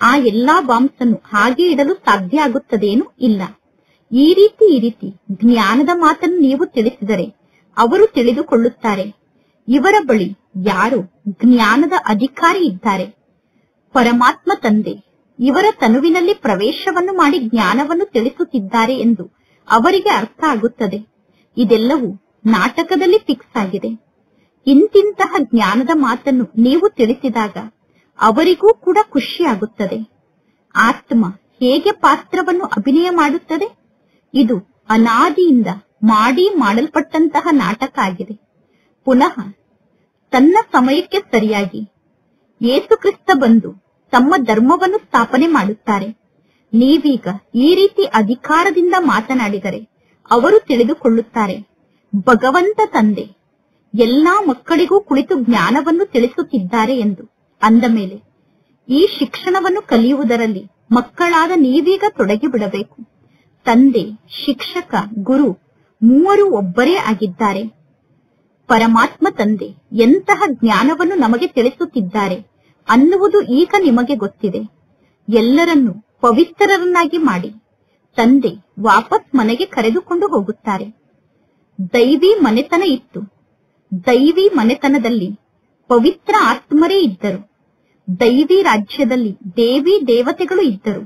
ಆ ಎಲ್ಲಾ ಬಾಂಬ್ಸ್ ಅನ್ನು ಹಾಗೆ ಇಡಲು ಸಾಧ್ಯ ಆಗುತ್ತದೇನೂ ಇಲ್ಲ. ಈ ರೀತಿ ಜ್ಞಾನದ ಮಾತನ್ನು ನೀವು ತಿಳಿಸಿದರೆ ಅವರು ತಿಳಿದುಕೊಳ್ಳುತ್ತಾರೆ, ಇವರ ಬಳಿ ಯಾರು ಜ್ಞಾನದ ಅಧಿಕಾರಿ ಇದ್ದಾರೆ. ಪರಮಾತ್ಮ ತಂದೆ ಇವರ ತನುವಿನಲ್ಲಿ ಪ್ರವೇಶವನ್ನು ಮಾಡಿ ಜ್ಞಾನವನ್ನು ತಿಳಿಸುತ್ತಿದ್ದಾರೆ ಎಂದು ಅವರಿಗೆ ಅರ್ಥ ಆಗುತ್ತದೆ. ಇದೆಲ್ಲವೂ ನಾಟಕದಲ್ಲಿ ಫಿಕ್ಸ್ ಆಗಿದೆ. ಇಂತಿಂತಹ ಜ್ಞಾನದ ಮಾತನ್ನು ನೀವು ತಿಳಿಸಿದಾಗ ಅವರಿಗೂ ಕೂಡ ಖುಷಿಯಾಗುತ್ತದೆ. ಆತ್ಮ ಹೇಗೆ ಪಾತ್ರವನ್ನು ಅಭಿನಯ ಮಾಡುತ್ತದೆ? ಇದು ಅನಾದಿಯಿಂದ ಮಾಡಲ್ಪಟ್ಟಂತಹ ನಾಟಕ ಆಗಿದೆ. ಪುನಃ ತನ್ನ ಸಮಯಕ್ಕೆ ಸರಿಯಾಗಿ ಯೇಸು ಕ್ರಿಸ್ತ ಬಂದು ತಮ್ಮ ಧರ್ಮವನ್ನು ಸ್ಥಾಪನೆ ಮಾಡುತ್ತಾರೆ. ನೀವೀಗ ಈ ರೀತಿ ಅಧಿಕಾರದಿಂದ ಮಾತನಾಡಿದರೆ ಅವರು ತಿಳಿದುಕೊಳ್ಳುತ್ತಾರೆ, ಭಗವಂತ ತಂದೆ ಎಲ್ಲಾ ಮಕ್ಕಳಿಗೂ ಕುಳಿತು ಜ್ಞಾನವನ್ನು ತಿಳಿಸುತ್ತಿದ್ದಾರೆ ಎಂದು. ಅಂದ ಮೇಲೆ ಈ ಶಿಕ್ಷಣವನ್ನು ಕಲಿಯುವುದರಲ್ಲಿ ಮಕ್ಕಳಾದ ನೀವೀಗ ತೊಡಗಿ ಬಿಡಬೇಕು. ತಂದೆ, ಶಿಕ್ಷಕ, ಗುರು ಮೂವರು ಒಬ್ಬರೇ ಆಗಿದ್ದಾರೆ. ಪರಮಾತ್ಮ ತಂದೆ ಎಂತಹ ಜ್ಞಾನವನ್ನು ನಮಗೆ ತಿಳಿಸುತ್ತಿದ್ದಾರೆ ಅನ್ನುವುದು ಈಗ ನಿಮಗೆ ಗೊತ್ತಿದೆ. ಎಲ್ಲರನ್ನೂ ಪವಿತ್ರರನ್ನಾಗಿ ಮಾಡಿ ತಂದೆ ವಾಪಸ್ ಮನೆಗೆ ಕರೆದುಕೊಂಡು ಹೋಗುತ್ತಾರೆ. ದೈವಿ ಮನೆತನ ಇತ್ತು. ದೈವಿ ಮನೆತನದಲ್ಲಿ ಪವಿತ್ರ ಆತ್ಮರೇ ಇದ್ದರು. ದೈವಿ ರಾಜ್ಯದಲ್ಲಿ ದೇವಿ ದೇವತೆಗಳು ಇದ್ದರು.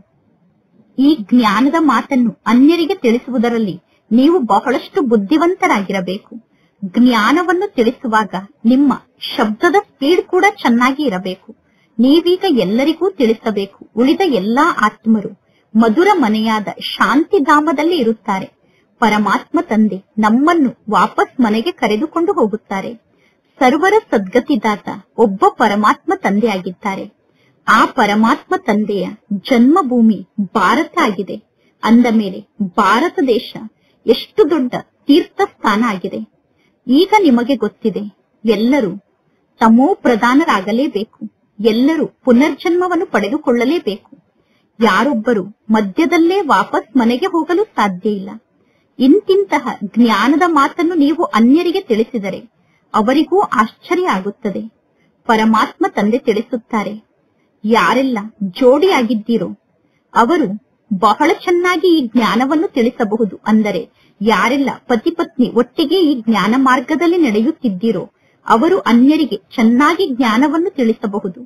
ಈ ಜ್ಞಾನದ ಮಾತನ್ನು ಅನ್ಯರಿಗೆ ತಿಳಿಸುವುದರಲ್ಲಿ ನೀವು ಬಹಳಷ್ಟು ಬುದ್ಧಿವಂತರಾಗಿರಬೇಕು. ಜ್ಞಾನವನ್ನು ತಿಳಿಸುವಾಗ ನಿಮ್ಮ ಶಬ್ದದ ಸ್ಪೀಡ್ ಕೂಡ ಚೆನ್ನಾಗಿ ಇರಬೇಕು. ನೀವೀಗ ಎಲ್ಲರಿಗೂ ತಿಳಿಸಬೇಕು. ಉಳಿದ ಎಲ್ಲಾ ಆತ್ಮರು ಮಧುರ ಮನೆಯಾದ ಶಾಂತಿಧಾಮದಲ್ಲಿ ಇರುತ್ತಾರೆ. ಪರಮಾತ್ಮ ತಂದೆ ನಮ್ಮನ್ನು ವಾಪಸ್ ಮನೆಗೆ ಕರೆದುಕೊಂಡು ಹೋಗುತ್ತಾರೆ. ಸರ್ವರ ಸದ್ಗತಿದಾತ ಒಬ್ಬ ಪರಮಾತ್ಮ ತಂದೆಯಾಗಿದ್ದಾರೆ. ಆ ಪರಮಾತ್ಮ ತಂದೆಯ ಜನ್ಮಭೂಮಿ ಭಾರತ ಆಗಿದೆ. ಅಂದ ಮೇಲೆ ಭಾರತ ದೇಶ ಎಷ್ಟು ದೊಡ್ಡ ತೀರ್ಥ ಸ್ಥಾನ ಆಗಿದೆ. ಈಗ ನಿಮಗೆ ಗೊತ್ತಿದೆ, ಎಲ್ಲರೂ ತಮೋ ಪ್ರಧಾನರಾಗಲೇಬೇಕು. ಎಲ್ಲರೂ ಪುನರ್ಜನ್ಮವನ್ನು ಪಡೆದುಕೊಳ್ಳಲೇಬೇಕು. ಯಾರೊಬ್ಬರು ಮಧ್ಯದಲ್ಲೇ ವಾಪಸ್ ಮನೆಗೆ ಹೋಗಲು ಸಾಧ್ಯ ಇಲ್ಲ. ಇಂತಿಂತಹ ಜ್ಞಾನದ ಮಾತನ್ನು ನೀವು ಅನ್ಯರಿಗೆ ತಿಳಿಸಿದರೆ ಅವರಿಗೂ ಆಶ್ಚರ್ಯ ಆಗುತ್ತದೆ. ಪರಮಾತ್ಮ ತಂದೆ ತಿಳಿಸುತ್ತಾರೆ, ಯಾರೆಲ್ಲ ಜೋಡಿಯಾಗಿದ್ದೀರೋ ಅವರು ಬಹಳ ಚೆನ್ನಾಗಿ ಈ ಜ್ಞಾನವನ್ನು ತಿಳಿಸಬಹುದು. ಅಂದರೆ ಯಾರೆಲ್ಲ ಪತಿ ಪತ್ನಿ ಒಟ್ಟಿಗೆ ಈ ಜ್ಞಾನ ಮಾರ್ಗದಲ್ಲಿ ನಡೆಯುತ್ತಿದ್ದೀರೋ ಅವರು ಅನ್ಯರಿಗೆ ಚೆನ್ನಾಗಿ ಜ್ಞಾನವನ್ನು ತಿಳಿಸಬಹುದು.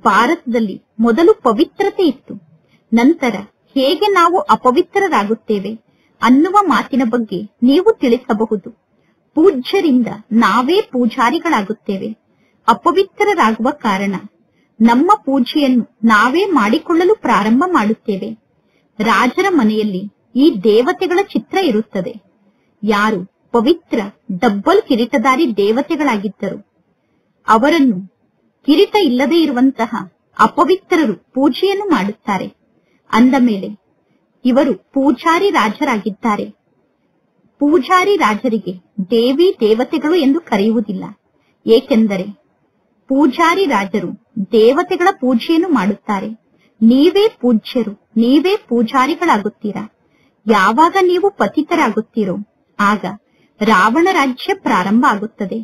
ಭಾರತದಲ್ಲಿ ಮೊದಲು ಪವಿತ್ರತೆ ಇತ್ತು. ನಂತರ ಹೇಗೆ ನಾವು ಅಪವಿತ್ರರಾಗುತ್ತೇವೆ ಅನ್ನುವ ಮಾತಿನ ಬಗ್ಗೆ ನೀವು ತಿಳಿಸಬಹುದು. ಪೂಜ್ಯರಿಂದ ನಾವೇ ಪೂಜಾರಿಗಳಾಗುತ್ತೇವೆ. ಅಪವಿತ್ರರಾಗುವ ಕಾರಣ ನಮ್ಮ ಪೂಜೆಯನ್ನು ನಾವೇ ಮಾಡಿಕೊಳ್ಳಲು ಪ್ರಾರಂಭ ಮಾಡುತ್ತೇವೆ. ರಾಜರ ಮನೆಯಲ್ಲಿ ಈ ದೇವತೆಗಳ ಚಿತ್ರ ಇರುತ್ತದೆ. ಯಾರು ಪವಿತ್ರ ಡಬ್ಬಲ್ ಕಿರೀಟಧಾರಿ ದೇವತೆಗಳಾಗಿದ್ದರು ಅವರನ್ನು ಕಿರೀಟ ಇಲ್ಲದೆ ಇರುವಂತಹ ಅಪವಿತ್ರರು ಪೂಜೆಯನ್ನು ಮಾಡುತ್ತಾರೆ. ಅಂದ ಮೇಲೆ ಇವರು ಪೂಜಾರಿ ರಾಜರಾಗಿದ್ದಾರೆ. ಪೂಜಾರಿ ರಾಜರಿಗೆ ದೇವಿ ದೇವತೆಗಳು ಎಂದು ಕರೆಯುವುದಿಲ್ಲ. ಏಕೆಂದರೆ ಪೂಜಾರಿ ರಾಜರು ದೇವತೆಗಳ ಪೂಜೆಯನ್ನು ಮಾಡುತ್ತಾರೆ. ನೀವೇ ಪೂಜ್ಯರು, ನೀವೇ ಪೂಜಾರಿಗಳಾಗುತ್ತೀರಾ. ಯಾವಾಗ ನೀವು ಪತಿತರಾಗುತ್ತೀರೋ ಆಗ ರಾವಣ ರಾಜ್ಯ ಪ್ರಾರಂಭ ಆಗುತ್ತದೆ.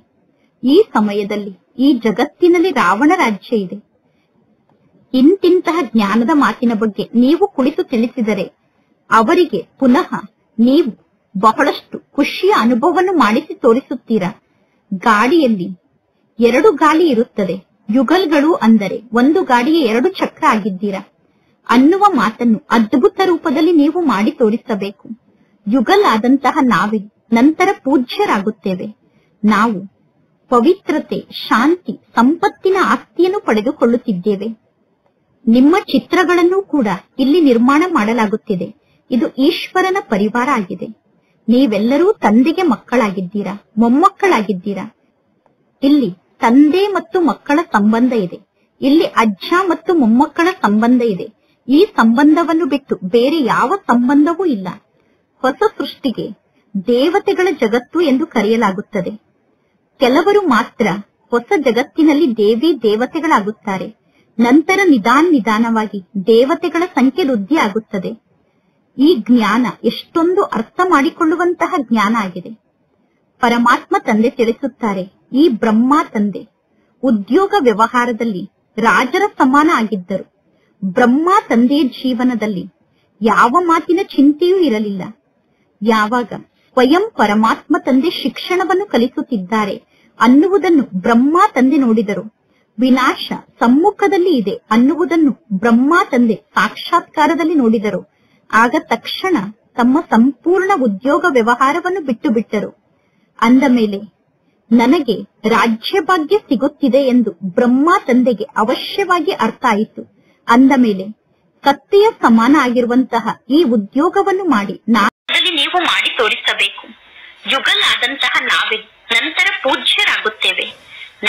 ಈ ಸಮಯದಲ್ಲಿ ಈ ಜಗತ್ತಿನಲ್ಲಿ ರಾವಣ ರಾಜ್ಯ ಇದೆ. ಇಂತಿಂತಹ ಜ್ಞಾನದ ಮಾತಿನ ಬಗ್ಗೆ ನೀವು ಕುಳಿತು ತಿಳಿಸಿದರೆ ಅವರಿಗೆ ಪುನಃ ನೀವು ಬಹಳಷ್ಟು ಖುಷಿಯ ಅನುಭವವನ್ನು ಮಾಡಿಸಿ ತೋರಿಸುತ್ತೀರಾ. ಗಾಡಿಯಲ್ಲಿ 2 ಗಾಲಿ ಇರುತ್ತದೆ. ಯುಗಲ್ಗಳು ಅಂದರೆ ಒಂದು ಗಾಡಿಗೆ 2 ಚಕ್ರ ಆಗಿದ್ದೀರಾ ಅನ್ನುವ ಮಾತನ್ನು ಅದ್ಭುತ ರೂಪದಲ್ಲಿ ನೀವು ಮಾಡಿ ತೋರಿಸಬೇಕು. ಯುಗಲ್ ಆದಂತಹ ನಾವೇ ನಂತರ ಪೂಜ್ಯರಾಗುತ್ತೇವೆ. ನಾವು ಪವಿತ್ರತೆ, ಶಾಂತಿ, ಸಂಪತ್ತಿನ ಆಸ್ತಿಯನ್ನು ಪಡೆದುಕೊಳ್ಳುತ್ತಿದ್ದೇವೆ. ನಿಮ್ಮ ಚಿತ್ರಗಳನ್ನು ಕೂಡ ಇಲ್ಲಿ ನಿರ್ಮಾಣ ಮಾಡಲಾಗುತ್ತಿದೆ. ಇದು ಈಶ್ವರನ ಪರಿವಾರ ಆಗಿದೆ. ನೀವೆಲ್ಲರೂ ತಂದೆಗೆ ಮಕ್ಕಳಾಗಿದ್ದೀರಾ, ಮೊಮ್ಮಕ್ಕಳಾಗಿದ್ದೀರಾ. ಇಲ್ಲಿ ತಂದೆ ಮತ್ತು ಮಕ್ಕಳ ಸಂಬಂಧ ಇದೆ. ಇಲ್ಲಿ ಅಜ್ಜ ಮತ್ತು ಮೊಮ್ಮಕ್ಕಳ ಸಂಬಂಧ ಇದೆ. ಈ ಸಂಬಂಧವನ್ನು ಬಿಟ್ಟು ಬೇರೆ ಯಾವ ಸಂಬಂಧವೂ ಇಲ್ಲ. ಹೊಸ ಸೃಷ್ಟಿಗೆ ದೇವತೆಗಳ ಜಗತ್ತು ಎಂದು ಕರೆಯಲಾಗುತ್ತದೆ. ಕೆಲವರು ಮಾತ್ರ ಹೊಸ ಜಗತ್ತಿನಲ್ಲಿ ದೇವಿ ದೇವತೆಗಳಾಗುತ್ತಾರೆ. ನಂತರ ನಿಧಾನವಾಗಿ ದೇವತೆಗಳ ಸಂಖ್ಯೆ ವೃದ್ಧಿ ಆಗುತ್ತದೆ. ಈ ಜ್ಞಾನ ಎಷ್ಟೊಂದು ಅರ್ಥ ಮಾಡಿಕೊಳ್ಳುವಂತಹ ಜ್ಞಾನ ಆಗಿದೆ. ಪರಮಾತ್ಮ ತಂದೆ ತಿಳಿಸುತ್ತಾರೆ, ಈ ಬ್ರಹ್ಮ ತಂದೆ ಉದ್ಯೋಗ ವ್ಯವಹಾರದಲ್ಲಿ ರಾಜರ ಸಮಾನ ಆಗಿದ್ದರು. ಬ್ರಹ್ಮ ತಂದೆಯ ಜೀವನದಲ್ಲಿ ಯಾವ ಮಾತಿನ ಚಿಂತೆಯೂ ಇರಲಿಲ್ಲ. ಯಾವಾಗ ಸ್ವಯಂ ಪರಮಾತ್ಮ ತಂದೆ ಶಿಕ್ಷಣವನ್ನು ಕಲಿಸುತ್ತಿದ್ದಾರೆ ಅನ್ನುವುದನ್ನು ಬ್ರಹ್ಮ ತಂದೆ ನೋಡಿದರು, ವಿನಾಶ ಸಮ್ಮುಖದಲ್ಲಿ ಇದೆ ಅನ್ನುವುದನ್ನು ಬ್ರಹ್ಮ ತಂದೆ ಸಾಕ್ಷಾತ್ಕಾರದಲ್ಲಿ ನೋಡಿದರು. ಆಗ ತಕ್ಷಣ ತಮ್ಮ ಸಂಪೂರ್ಣ ಉದ್ಯೋಗ ವ್ಯವಹಾರವನ್ನು ಬಿಟ್ಟು ಬಿಟ್ಟರು. ಅಂದ ಮೇಲೆ ನನಗೆ ರಾಜ್ಯ ಭಾಗ್ಯ ಸಿಗುತ್ತಿದೆ ಎಂದು ಬ್ರಹ್ಮ ತಂದೆಗೆ ಅವಶ್ಯವಾಗಿ ಅರ್ಥ ಆಯಿತು. ಅಂದ ಮೇಲೆ ಕತ್ತೆಯ ಸಮಾನ ಆಗಿರುವಂತಹ ಈ ಉದ್ಯೋಗವನ್ನು ಮಾಡಿ ನೀವು ಮಾಡಿ ತೋರಿಸಬೇಕು. ಯುಗಲ್ ಆದಂತಹ ನಾವೇ ನಂತರ ಪೂಜ್ಯರಾಗುತ್ತೇವೆ.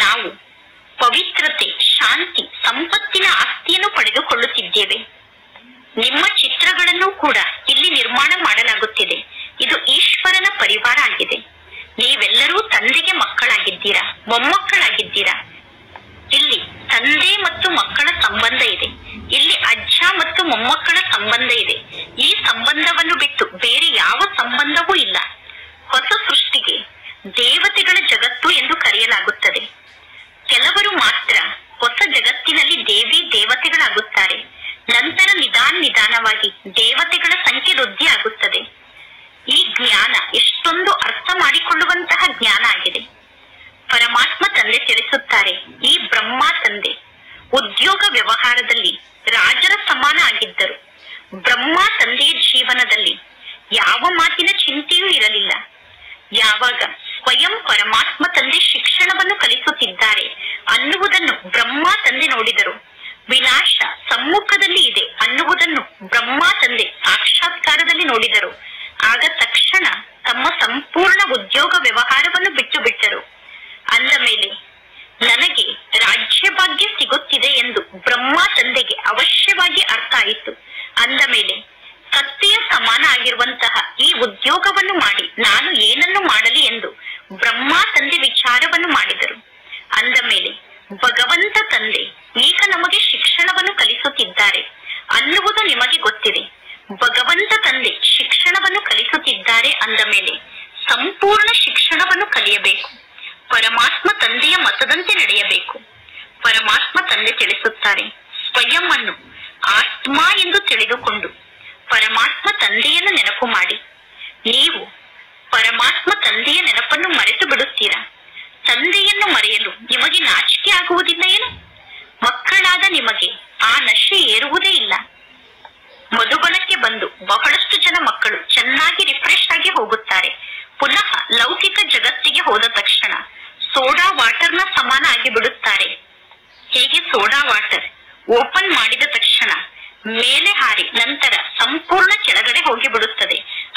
ನಾವು ಪವಿತ್ರತೆ, ಶಾಂತಿ, ಸಂಪತ್ತಿನ ಆಸ್ತಿಯನ್ನು ಪಡೆದುಕೊಳ್ಳುತ್ತಿದ್ದೇವೆ. ನಿಮ್ಮ ಚಿತ್ರಗಳನ್ನು ಕೂಡ ಇಲ್ಲಿ ನಿರ್ಮಾಣ ಮಾಡಲಾಗುತ್ತಿದೆ. ಇದು ಈಶ್ವರನ ಪರಿವಾರ ಆಗಿದೆ. ನೀವೆಲ್ಲರೂ ತಂದೆಗೆ ಮಕ್ಕಳಾಗಿದ್ದೀರಾ, ಮೊಮ್ಮಕ್ಕಳಾಗಿದ್ದೀರಾ. ಇಲ್ಲಿ ತಂದೆ ಮತ್ತು ಉದ್ಯೋಗ ವ್ಯವಹಾರದಲ್ಲಿ ರಾಜರ ಸಮಾನ ಆಗಿದ್ದರು. ಬ್ರಹ್ಮ ತಂದೆಯ ಜೀವನದಲ್ಲಿ ಯಾವ ಮಾತಿನ ಚಿಂತೆಯೂ ಇರಲಿಲ್ಲ. ಯಾವಾಗ ಸ್ವಯಂ ಪರಮಾತ್ಮ ತಂದೆ ಶಿಕ್ಷಣವನ್ನು ಕಲಿಸುತ್ತಿದ್ದಾರೆ ಅನ್ನುವುದನ್ನು ಬ್ರಹ್ಮ ತಂದೆ ನೋಡಿದರು, ವಿನಾಶ ಸಮ್ಮುಖದಲ್ಲಿ ಇದೆ ಅನ್ನುವುದನ್ನು ಬ್ರಹ್ಮ ತಂದೆ ಸಾಕ್ಷಾತ್ಕಾರದಲ್ಲಿ ನೋಡಿದರು. ಆಗ ತಕ್ಷಣ ತಮ್ಮ ಸಂಪೂರ್ಣ ಉದ್ಯೋಗ ವ್ಯವಹಾರವನ್ನು ಬಿಟ್ಟು ಬಿಟ್ಟರು. ಅಂದ ಮೇಲೆ ನನಗೆ ರಾಜ್ಯ ಭಾಗ್ಯ ಸಿಗುತ್ತಿದೆ ಎಂದು ಬ್ರಹ್ಮ ತಂದೆಗೆ ಅವಶ್ಯವಾಗಿ ಅರ್ಥ ಆಯಿತು. ಅಂದ ಮೇಲೆ ಕತ್ತೆಯ ಸಮಾನ ಆಗಿರುವಂತಹ ಈ ಉದ್ಯೋಗವನ್ನು ಮಾಡಿ ನಾನು ಏನನ್ನು ಮಾಡಲಿ ಎಂದು ಬ್ರಹ್ಮ ತಂದೆ ವಿಚಾರವನ್ನು ಮಾಡಿದರು. ಅಂದ ಮೇಲೆ ಭಗವಂತ ತಂದೆ ಈಗ ನಮಗೆ ಶಿಕ್ಷಣವನ್ನು ಕಲಿಸುತ್ತಿದ್ದಾರೆ ಅನ್ನುವುದು ನಿಮಗೆ ಗೊತ್ತಿದೆ. ಭಗವಂತ ತಂದೆ ಶಿಕ್ಷಣವನ್ನು ಕಲಿಸುತ್ತಿದ್ದಾರೆ ಅಂದ ಮೇಲೆ ಸಂಪೂರ್ಣ ಶಿಕ್ಷಣವನ್ನು ಕಲಿಯಬೇಕು. ಪರಮಾತ್ಮ ತಂದೆಯ ಮತದಂತೆ ನಡೆಯಬೇಕು. ಪರಮಾತ್ಮ ತಂದೆ ತಿಳಿಸುತ್ತಾರೆ, ಸ್ವಯಂ ಅನ್ನು ಆತ್ಮ ಎಂದು ತಿಳಿದುಕೊಂಡು ಪರಮಾತ್ಮ ತಂದೆಯನ್ನು ನೆನಪು ಮಾಡಿ. ನೀವು ಪರಮಾತ್ಮ ತಂದೆಯ ನೆನಪನ್ನು ಮರೆತು ಬಿಡುತ್ತೀರಾ. ತಂದೆಯನ್ನು ಮರೆಯಲು ನಿಮಗೆ ನಾಚಿಕೆ ಆಗುವುದಿಲ್ಲ ಏನು? ಮಕ್ಕಳಾದ ನಿಮಗೆ ಆ ನಶೆ ಏರುವುದೇ ಇಲ್ಲ. ಮಧುಬನಕ್ಕೆ ಬಂದು ಬಹಳಷ್ಟು ಜನ ಮಕ್ಕಳು ಚೆನ್ನಾಗಿ ರಿಫ್ರೆಶ್ ಆಗಿ ಹೋಗುತ್ತಾರೆ. ಪುನಃ ಲೌಕಿಕ ಜಗತ್ತಿಗೆ ಹೋದ ತಕ್ಷಣ ಸೋಡಾ ವಾಟರ್ನ ಸಮಾನ ಆಗಿ ಬಿಡುತ್ತಾರೆ. ಹೇಗೆ ಸೋಡಾ ವಾಟರ್ ಓಪನ್ ಮಾಡಿದ ತಕ್ಷಣ ಮೇಲೆ ಹಾರಿ ನಂತರ ಸಂಪೂರ್ಣ ಕೆಳಗಡೆ ಹೋಗಿ ಬಿಡುತ್ತದೆ,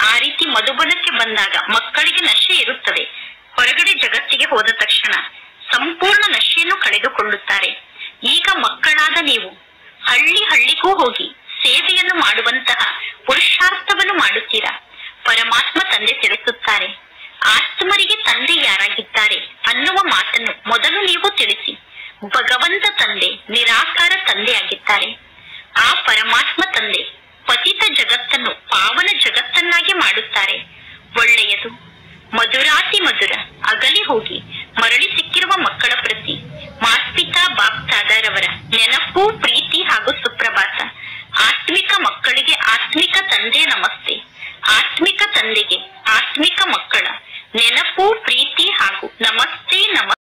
ಆ ರೀತಿ ಮಧುಬನಕ್ಕೆ ಬಂದಾಗ ಮಕ್ಕಳಿಗೆ ನಶೆ ಇರುತ್ತದೆ. ಹೊರಗಡೆ ಜಗತ್ತಿಗೆ ಹೋದ ತಕ್ಷಣ ಸಂಪೂರ್ಣ ನಶೆಯನ್ನು ಕಳೆದುಕೊಳ್ಳುತ್ತಾರೆ. ಈಗ ಮಕ್ಕಳಾದ ನೀವು ಹಳ್ಳಿ ಹಳ್ಳಿಗೂ ಹೋಗಿ ಸೇವೆಯನ್ನು ಮಾಡುವಂತಹ ಪುರುಷಾರ್ಥವನ್ನು ಮಾಡುತ್ತೀರಾ. ಪರಮಾತ್ಮ ತಂದೆ ತಿಳಿಸುತ್ತಾರೆ, ಆತ್ಮರಿಗೆ ತಂದೆ ಯಾರಾಗಿದ್ದಾರೆ ಅನ್ನುವ ಮಾತನ್ನು ಮೊದಲು ನೀವು ತಿಳಿಸಿ. ಭಗವಂತ ತಂದೆ ನಿರಾಕಾರ ತಂದೆಯಾಗಿದ್ದಾರೆ. ಆ ಪರಮಾತ್ಮ ತಂದೆ ಪತಿತ ಜಗತ್ತನ್ನು ಪಾವನ ಜಗತ್ತನ್ನಾಗಿ ಮಾಡುತ್ತಾರೆ. ಒಳ್ಳೆಯದು. ಮಧುರಾತಿ ಮಧುರ ಅಗಲಿ ಹೋಗಿ ಮರಳಿ ಸಿಕ್ಕಿರುವ ಮಕ್ಕಳ ಪ್ರತಿ ಮಾಸ್ಪಿತಾ ಬಾಪ್ತಾದರವರ ನೆನಪು, ಪ್ರೀತಿ ಹಾಗೂ ಸುಪ್ರಭಾತ. ಆತ್ಮಿಕ ಮಕ್ಕಳಿಗೆ ಆತ್ಮಿಕ ತಂದೆ ನಮಸ್ತೆ. ಆತ್ಮಿಕ ತಂದೆಗೆ ಆತ್ಮಿಕ ಮಕ್ಕಳ ನೆನಪು, ಪ್ರೀತಿ